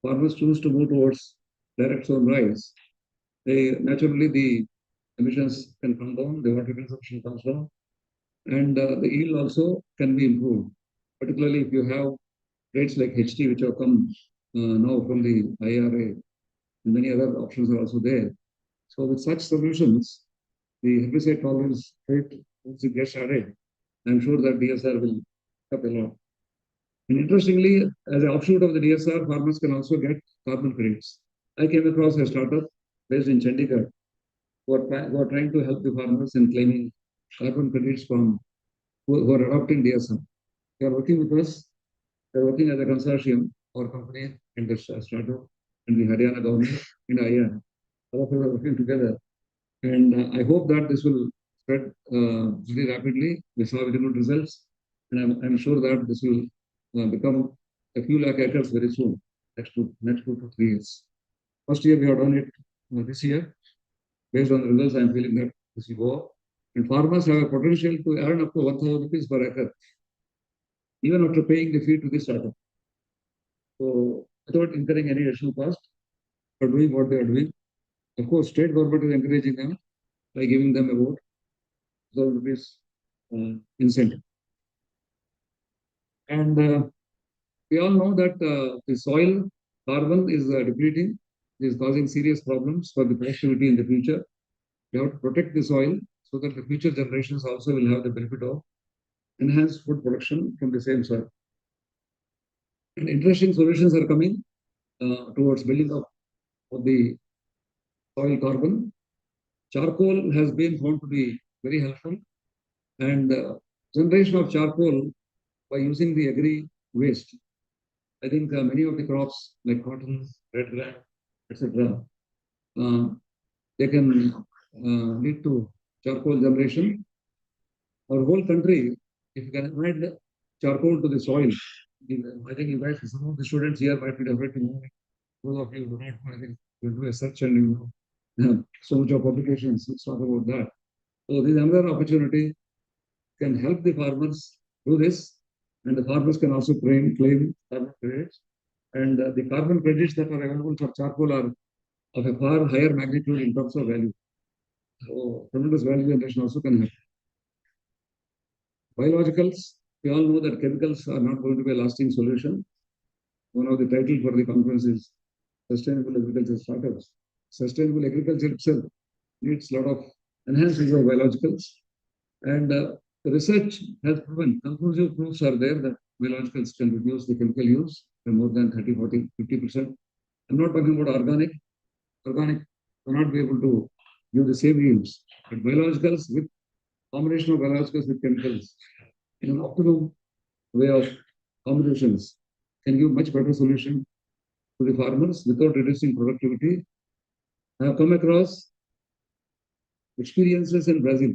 Farmers choose to move towards direct sown rice. Naturally the emissions can come down, the water consumption comes down, and the yield also can be improved. Particularly if you have rates like HT, which have come now from the IRA, and many other options are also there. So with such solutions, the herbicide tolerance rate, once it gets added, I'm sure that DSR will help a lot. And interestingly, as an offshoot of the DSR, farmers can also get carbon credits. I came across a startup based in Chandigarh who are trying to help the farmers in claiming carbon credits from who are adopting DSR. They are working with us. They are working as a consortium, our company and the startup and the Haryana government and IAR. All of us are working together. And I hope that this will spread very rapidly. We saw very good results. And I'm sure that this will become a few lakh acres very soon, next 2 to 3 years. First year we have done it this year. Based on the results, I'm feeling that this will go up. And farmers have a potential to earn up to 1,000 rupees per acre, even after paying the fee to the startup. So without incurring any additional cost for doing what they are doing. Of course, state government is encouraging them by giving them about 1,000 rupees incentive. And we all know that the soil carbon is depleting, is causing serious problems for the productivity in the future. We have to protect the soil so that the future generations also will have the benefit of enhanced food production from the same soil. And interesting solutions are coming towards building up of the soil carbon. Charcoal has been found to be very helpful, and generation of charcoal by using the agri waste. I think many of the crops like cotton, red gram, etc., they can lead to charcoal generation. Our whole country, if you can add charcoal to the soil, I think you guys, some of the students here might be definitely knowing. Those of you who do not know, I think you do a search and you know so much of publications talk about that. So this is another opportunity, can help the farmers do this, and the farmers can also claim carbon credits. And the carbon credits that are available for charcoal are of a far higher magnitude in terms of value. So tremendous value generation also can happen. Biologicals, we all know that chemicals are not going to be a lasting solution. One of the titles for the conference is Sustainable Agriculture Startups. Sustainable agriculture itself needs a lot of enhanced use of biologicals. And the research has proven, conclusive proofs are there that biologicals can reduce the chemical use by more than 30, 40, 50%. I'm not talking about organic. Organic will not be able to give the same yields. But biologicals, with combination of biologicals with chemicals, in an optimum way of combinations, can give much better solution to the farmers without reducing productivity. I have come across experiences in Brazil.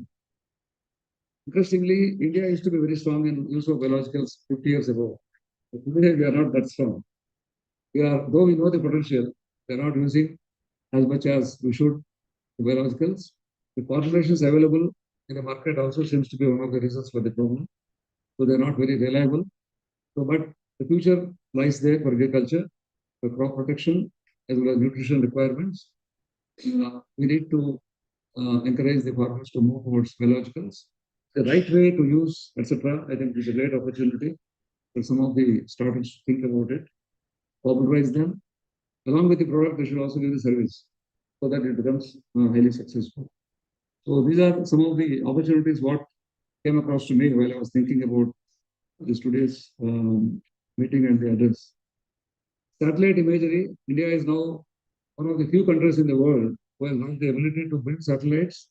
Interestingly, India used to be very strong in use of biologicals 50 years ago. But today we are not that strong. Though we know the potential, we are not using as much as we should the biologicals. The formulations available in the market also seems to be one of the reasons for the problem. So they are not very reliable. So, but the future lies there for agriculture, for crop protection, as well as nutrition requirements. We need to encourage the farmers to move towards biologicals. The right way to use, etc. I think is a great opportunity for some of the startups to think about it, popularize them. Along with the product, they should also give the service so that it becomes highly successful. So these are some of the opportunities what came across to me while I was thinking about this today's meeting and the others. Satellite imagery, India is now one of the few countries in the world who has got the ability to build satellites,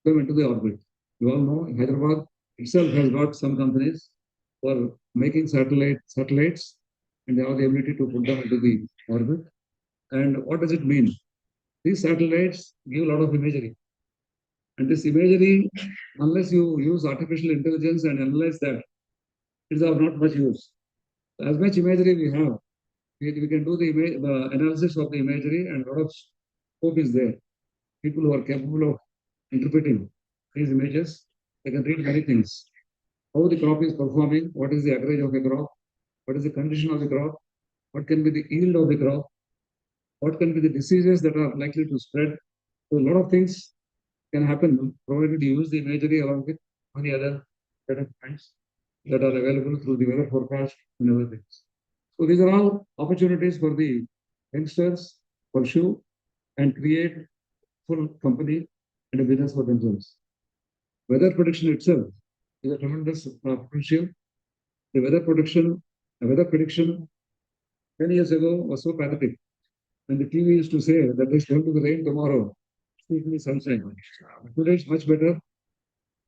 them into the orbit. You all know Hyderabad itself has got some companies who are making satellites, and they have the ability to put them into the orbit. And what does it mean? These satellites give a lot of imagery. And this imagery, unless you use artificial intelligence and analyze that, it is of not much use. As much imagery we have, we can do the analysis of the imagery, and a lot of scope is there. People who are capable of interpreting these images, they can read many things. How the crop is performing, what is the average of a crop, what is the condition of the crop, what can be the yield of the crop, what can be the diseases that are likely to spread. So a lot of things can happen provided you use the imagery along with many other data points that are available through the weather forecast and other things. So these are all opportunities for the youngsters pursue and create full company and a business for themselves. Weather prediction itself is a tremendous potential. The weather prediction 10 years ago was so pathetic. And the TV used to say that there's going to be rain tomorrow, speaking sunshine. Today it's much better.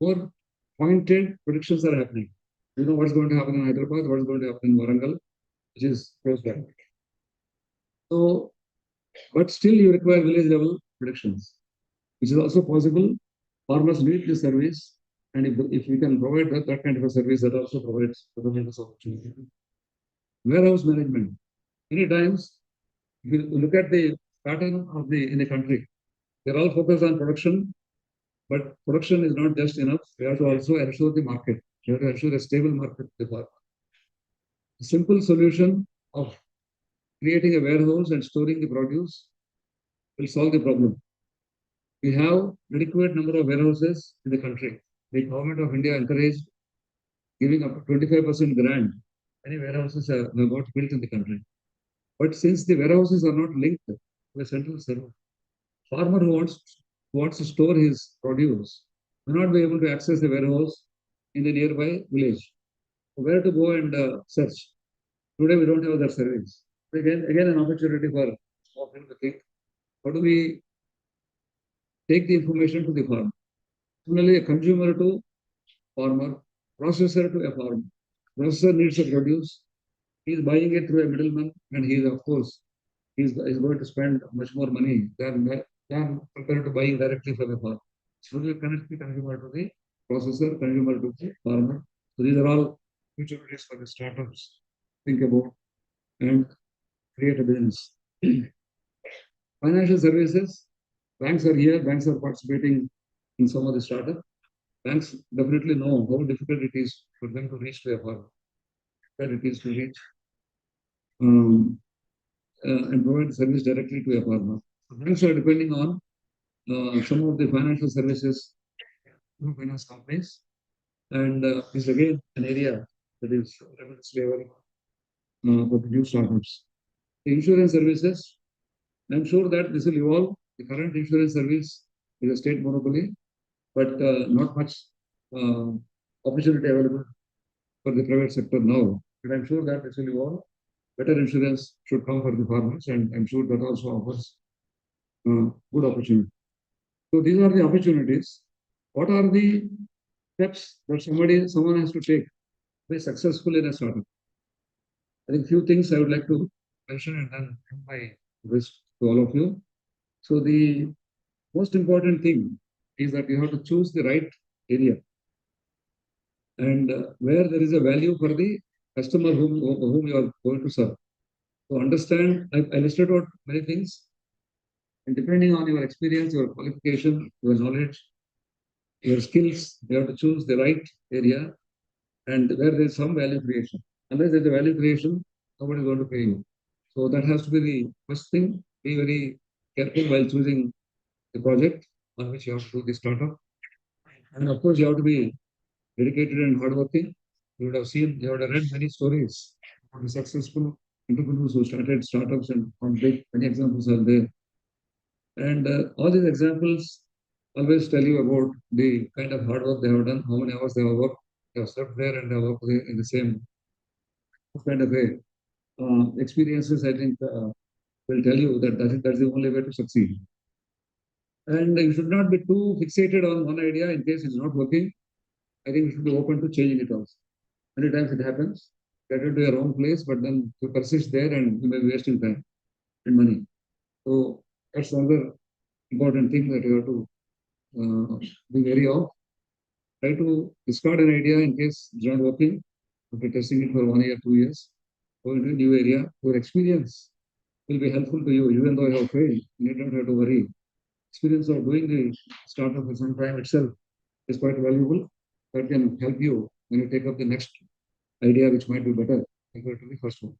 More pointed predictions are happening. You know what's going to happen in Hyderabad, what's going to happen in Warangal, which is close by. So, but still you require village level predictions, which is also possible. Farmers need this service, and if we can provide that kind of a service, that also provides tremendous opportunity. Warehouse management. Many times, if you look at the pattern of in the country, they're all focused on production, but production is not just enough. We have to also ensure the market. We have to ensure a stable market for the farmer. A simple solution of creating a warehouse and storing the produce will solve the problem. We have adequate number of warehouses in the country. The government of India encouraged giving up to 25% grant. Many warehouses are got built in the country. But since the warehouses are not linked to a central server, farmer who wants to store his produce may not be able to access the warehouse in the nearby village. Where to go and search? Today we don't have that service. Again an opportunity for people to think, how do we take the information to the farmer? Similarly, a consumer to farmer, processor to a farmer. Processor needs a produce. He is buying it through a middleman, and he is, of course, is going to spend much more money than compared to buying directly from a farmer. So we connect the consumer to the processor, consumer to the farmer. So these are all opportunities for the startups think about and create a business. Financial services, banks are here, banks are participating in some of the startup. Banks definitely know how difficult it is for them to reach to a farmer, that it is to reach and provide service directly to a farmer. Banks are depending on some of the financial services through finance companies, and is again an area that is tremendously available for the new startups. The insurance services, I'm sure that this will evolve. The current insurance service is a state monopoly, but not much opportunity available for the private sector now. But I'm sure that this will evolve. Better insurance should come for the farmers, and I'm sure that also offers good opportunity. So these are the opportunities. What are the steps that someone has to take to be successful in a startup? I think few things I would like to mention and then give my wish to all of you. So the most important thing is that you have to choose the right area and where there is a value for the customer whom you are going to serve. So understand, I listed out many things, and depending on your experience, your qualification, your knowledge, your skills, you have to choose the right area and where there is some value creation. Unless there's a value creation, nobody is going to pay you. So that has to be the first thing. Be very careful while choosing the project on which you have to do the startup. And of course, you have to be dedicated and hardworking. You would have seen, you would have read many stories about the successful entrepreneurs who started startups and on big, many examples are there. And all these examples always tell you about the kind of hard work they have done, how many hours they have worked, they have slept there and they have worked in the same kind of way. Experiences, I think, will tell you that that's the only way to succeed. And you should not be too fixated on one idea in case it's not working. I think you should be open to changing it also. Many times it happens, get into your own place, but then you persist there and you may be wasting time and money. So that's another important thing that you have to be wary of. Try to discard an idea in case it's not working. After testing it for 1 year, 2 years, go into a new area. Your experience will be helpful to you, even though you have failed. You don't have to worry. Experience of doing the startup for some time itself is quite valuable. That can help you when you take up the next idea, which might be better compared to the first one.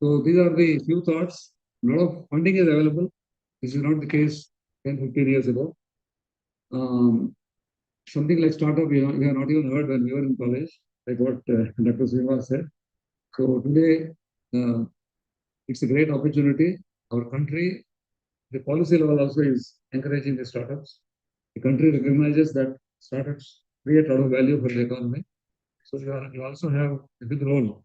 So these are the few thoughts. A lot of funding is available. This is not the case 10, 15 years ago. Something like startup, we have not even heard when we were in college, like what Dr. Srinivas said. So today, it's a great opportunity. Our country, the policy level also is encouraging the startups. The country recognizes that startups create a lot of value for the economy. So you also have a big role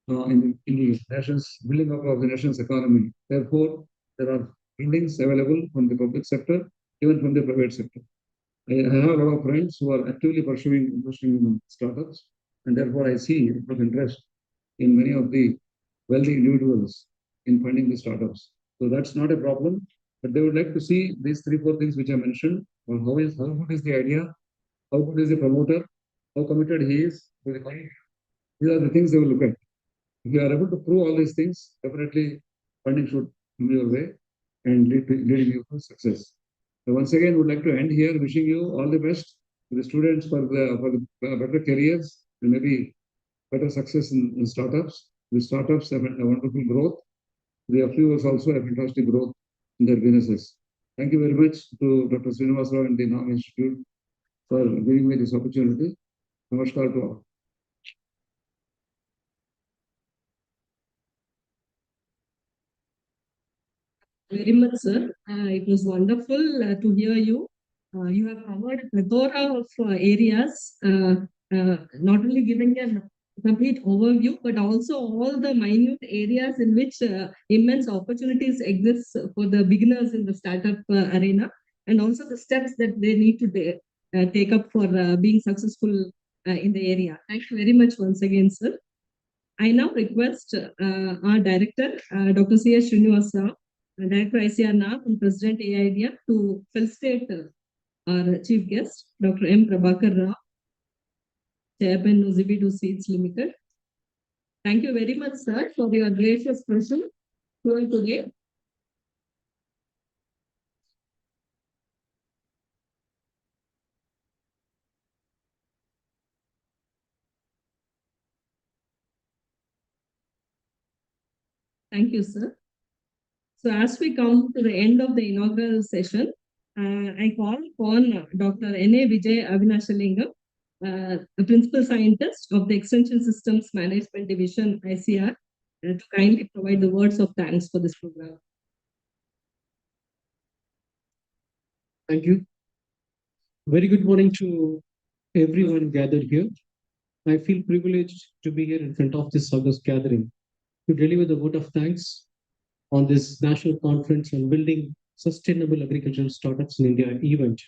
in the nation's building up of the nation's economy. Therefore, there are fundings available from the public sector, even from the private sector. I have a lot of friends who are actively pursuing investing in startups, and therefore I see a lot of interest in many of the wealthy individuals in funding the startups. So that's not a problem, but they would like to see these 3, 4 things which I mentioned. How good is the idea? How good is the promoter? How committed he is to the money? These are the things they will look at. If you are able to prove all these things, definitely funding should come your way and leading you to success. So once again, would like to end here, wishing you all the best to the students for the better careers and maybe better success in startups. The startups have a wonderful growth. The viewers also have fantastic growth in their businesses. Thank you very much to Dr. Srinivas Rao and the INAARM Institute for giving me this opportunity. Namaskar to all. Very much, sir. It was wonderful to hear you. You have covered a plethora of areas, not only giving a complete overview, but also all the minute areas in which immense opportunities exist for the beginners in the startup arena, and also the steps that they need to take up for being successful in the area. Thank you very much once again, sir. I now request our director, Dr. C.S. Srinivasa, Director ICAR-NAARM and President AIDEA, to felicitate our chief guest, Dr. M. Prabhakar Rao, Chairman Nuzibidu Seeds Limited. Thank you very much, sir, for your gracious presence here today. Thank you, sir. So as we come to the end of the inaugural session, I call upon Dr. N.A. Vijay Avinashalingam, the Principal Scientist of the Extension Systems Management Division, ICR, to kindly provide the words of thanks for this program. Thank you. Very good morning to everyone gathered here. I feel privileged to be here in front of this august gathering to deliver the vote of thanks on this national conference on building sustainable agricultural startups in India event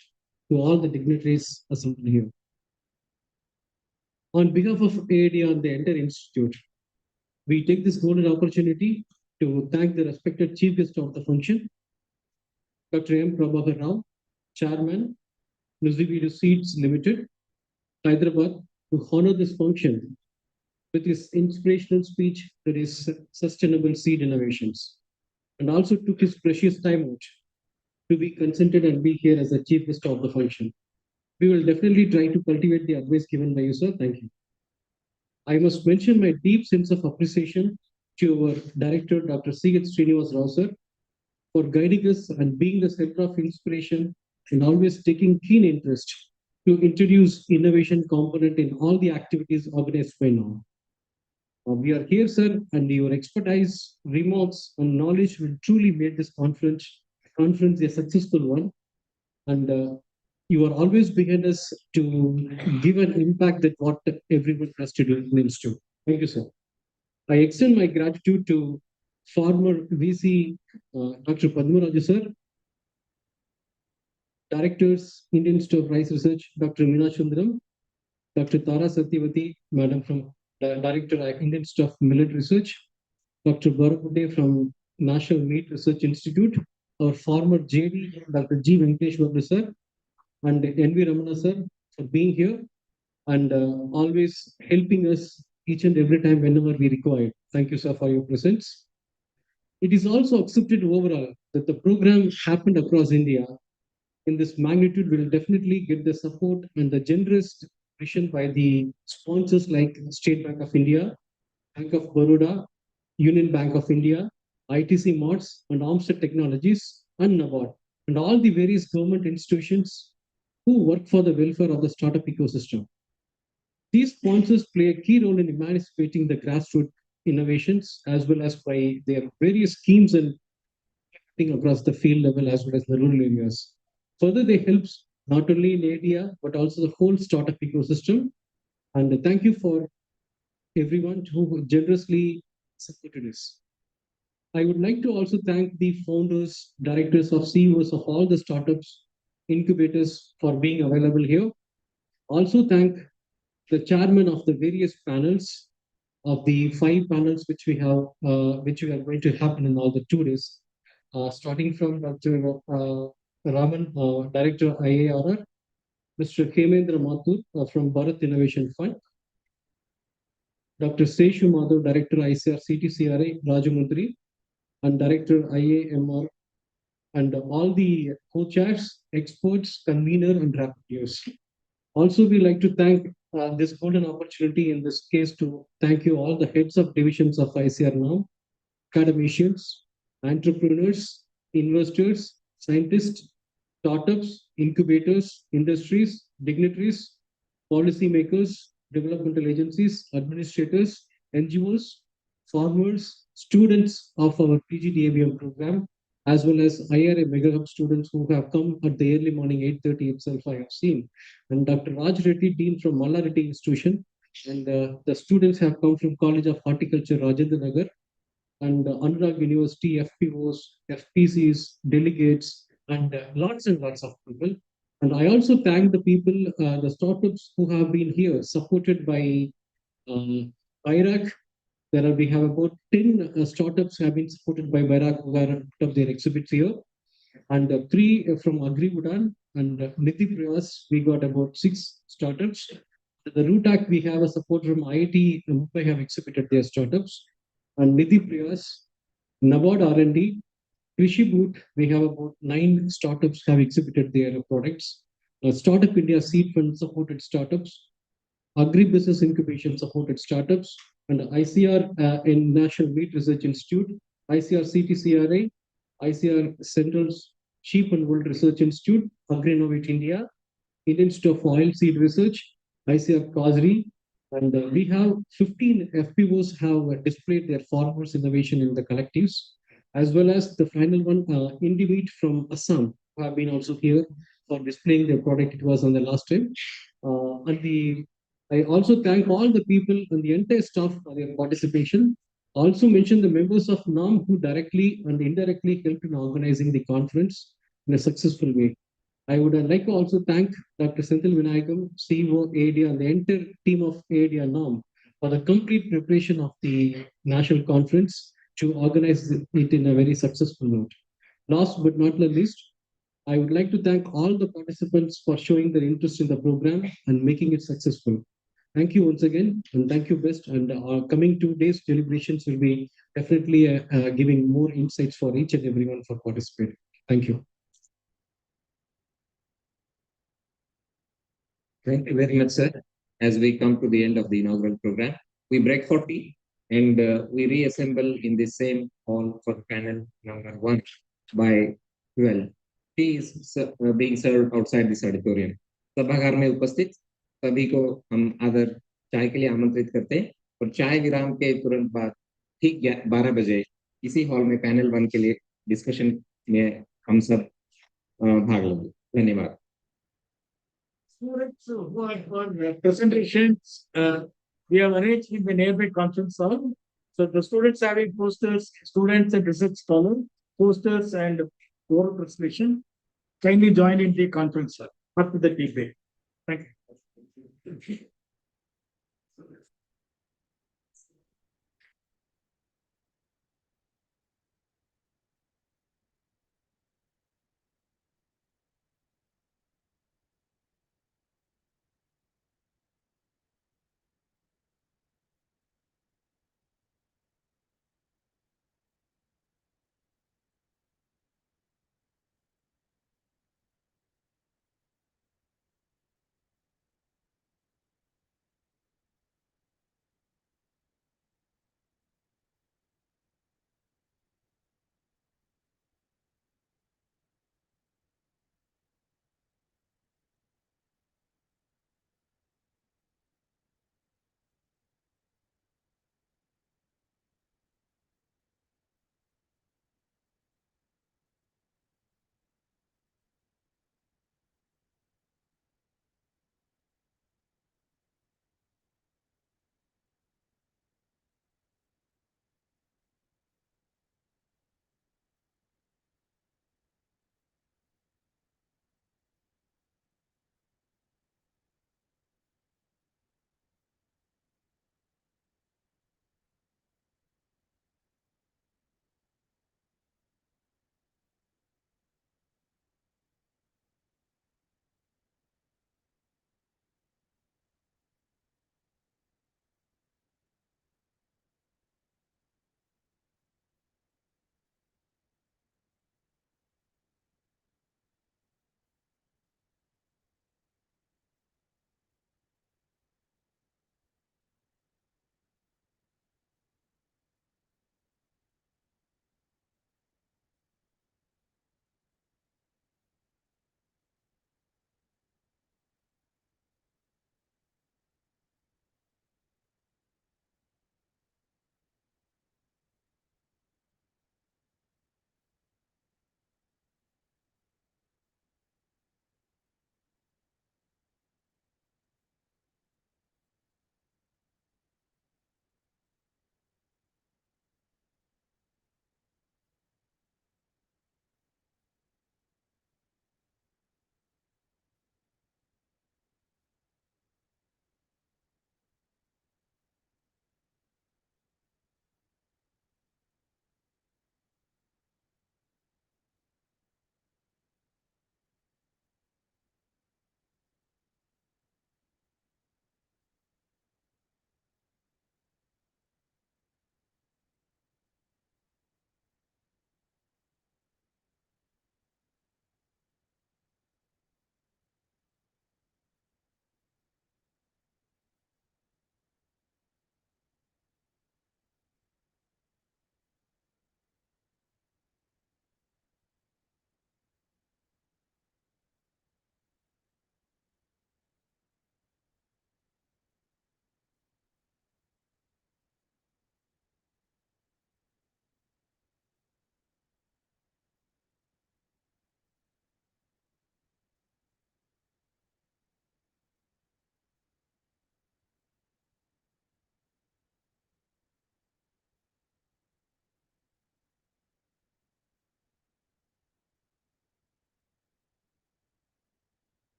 to all the dignitaries assembled here. On behalf of AIDEA and the entire institute, We take this golden opportunity to thank the respected chief guest of the function, Dr. M. Prabhakar Rao, Chairman, Nuziveedu Seeds Limited, Hyderabad, to honor this function with his inspirational speech that is sustainable seed innovations, and also took his precious time out to be consented and be here as the chief guest of the function. We will definitely try to cultivate the advice given by you, sir. Thank you. I must mention my deep sense of appreciation to our director, Dr. C.H. Srinivas Rao, sir, for guiding us and being the center of inspiration and always taking keen interest to introduce innovation component in all the activities organized by NAARM. We are here, sir, and your expertise, remarks, and knowledge will truly make this conference a successful one. And you are always behind us to give an impact that what everyone has to do needs to. Thank you, sir. I extend my gratitude to former VC Dr. Padmaraju, sir, directors, Indian Institute of Rice Research, Dr. Meena Sundaram, Dr. Tara Satyavati, Madam from Director, Indian Institute of Millet Research, Dr. Bharakute from National Meat Research Institute, our former JD, Dr. G. Venkateshwar sir, and N.V. Ramana sir for being here and always helping us each and every time whenever we require. Thank you, sir, for your presence. It is also accepted overall that the program happened across India in this magnitude will definitely get the support and the generous vision by the sponsors like State Bank of India, Bank of Baroda, Union Bank of India, ITC Mods, and Armstead Technologies, and NABARD, and all the various government institutions who work for the welfare of the startup ecosystem. These sponsors play a key role in emancipating the grassroots innovations as well as by their various schemes and across the field level as well as the rural areas. Further, they help not only in India but also the whole startup ecosystem. And thank you for everyone who generously supported us. I would like to also thank the founders, directors, of CEOs of all the startups, incubators for being available here. Also thank the chairman of the various panels of the 5 panels which we have, which we are going to happen in all the 2 days, starting from Dr. Raman, Director IARR, Mr. Kemendra Mathur from Bharat Innovation Fund, Dr. Seshu Madhav, Director ICAR-CTCRA, Rajamundri, and Director IAMR, and all the co-chairs, experts, convener, and rapporteurs. Also, we like to thank this golden opportunity in this case to thank you all the heads of divisions of ICAR-NAARM, academicians, entrepreneurs, investors, scientists, startups, incubators, industries, dignitaries, policymakers, developmental agencies, administrators, NGOs, farmers, students of our PGDABM program, as well as IRA Mega Hub students who have come at the early morning 8:30 itself, I have seen. And Dr. Raj Reddy, Dean from Malla Reddy Institution. And the students have come from College of Horticulture, Rajendra Nagar, and Anurag University, FPOs, FPCs, delegates, and lots of people. And I also thank the people, the startups who have been here, supported by IRAC. We have about 10 startups have been supported by IRAC who are put up their exhibits here. And 3 from Agri-Udan and Nidhi Prayas, we got about 6 startups. The RUTAC, we have a support from IIT Mumbai have exhibited their startups. And Nidhi Prayas, NABARD R&D, Krishi Boot, we have about 9 startups have exhibited their products. Startup India Seed Fund supported startups. Agri-Business Incubation supported startups. And ICR in National Meat Research Institute, ICR CTCRA, ICR Central Sheep and Wool Research Institute, Agri-Innovate India, Indian Institute of Oil Seed Research, ICR COSRI, and we have 15 FPOs have displayed their farmers innovation in the collectives, as well as the final one, Individual from Assam, who have been also here for displaying their product. It was on the last time. I also thank all the people and the entire staff for their participation. Also mention the members of NAARM who directly and indirectly helped in organizing the conference in a successful way. I would like to also thank Dr. Senthil Vinayagam, CEO, AD, and the entire team of AD and NAARM for the complete preparation of the national conference to organize it in a very successful note. Last but not the least, I would like to thank all the participants for showing their interest in the program and making it successful. Thank you once again, and thank you best. And our coming 2 days deliberations will be definitely giving more insights for each and everyone for participating. Thank you. Thank you very much, sir. As we come to the end of the inaugural program, we break for tea and we reassemble in the same hall for panel number 1 by 12. Tea is being served outside this auditorium. सभागार में उपस्थित सभी को हम आदर चाय के लिए आमंत्रित करते हैं और चाय विराम के तुरंत बाद ठीक 12 बजे इसी हॉल में पैनल 1 के लिए डिस्कशन में हम सब भाग लेंगे. धन्यवाद. Students who are for presentations, we have arranged in the nearby conference hall. So the students having posters, students and research scholars, posters and oral presentation, kindly join in the conference hall after the debate. Thank you.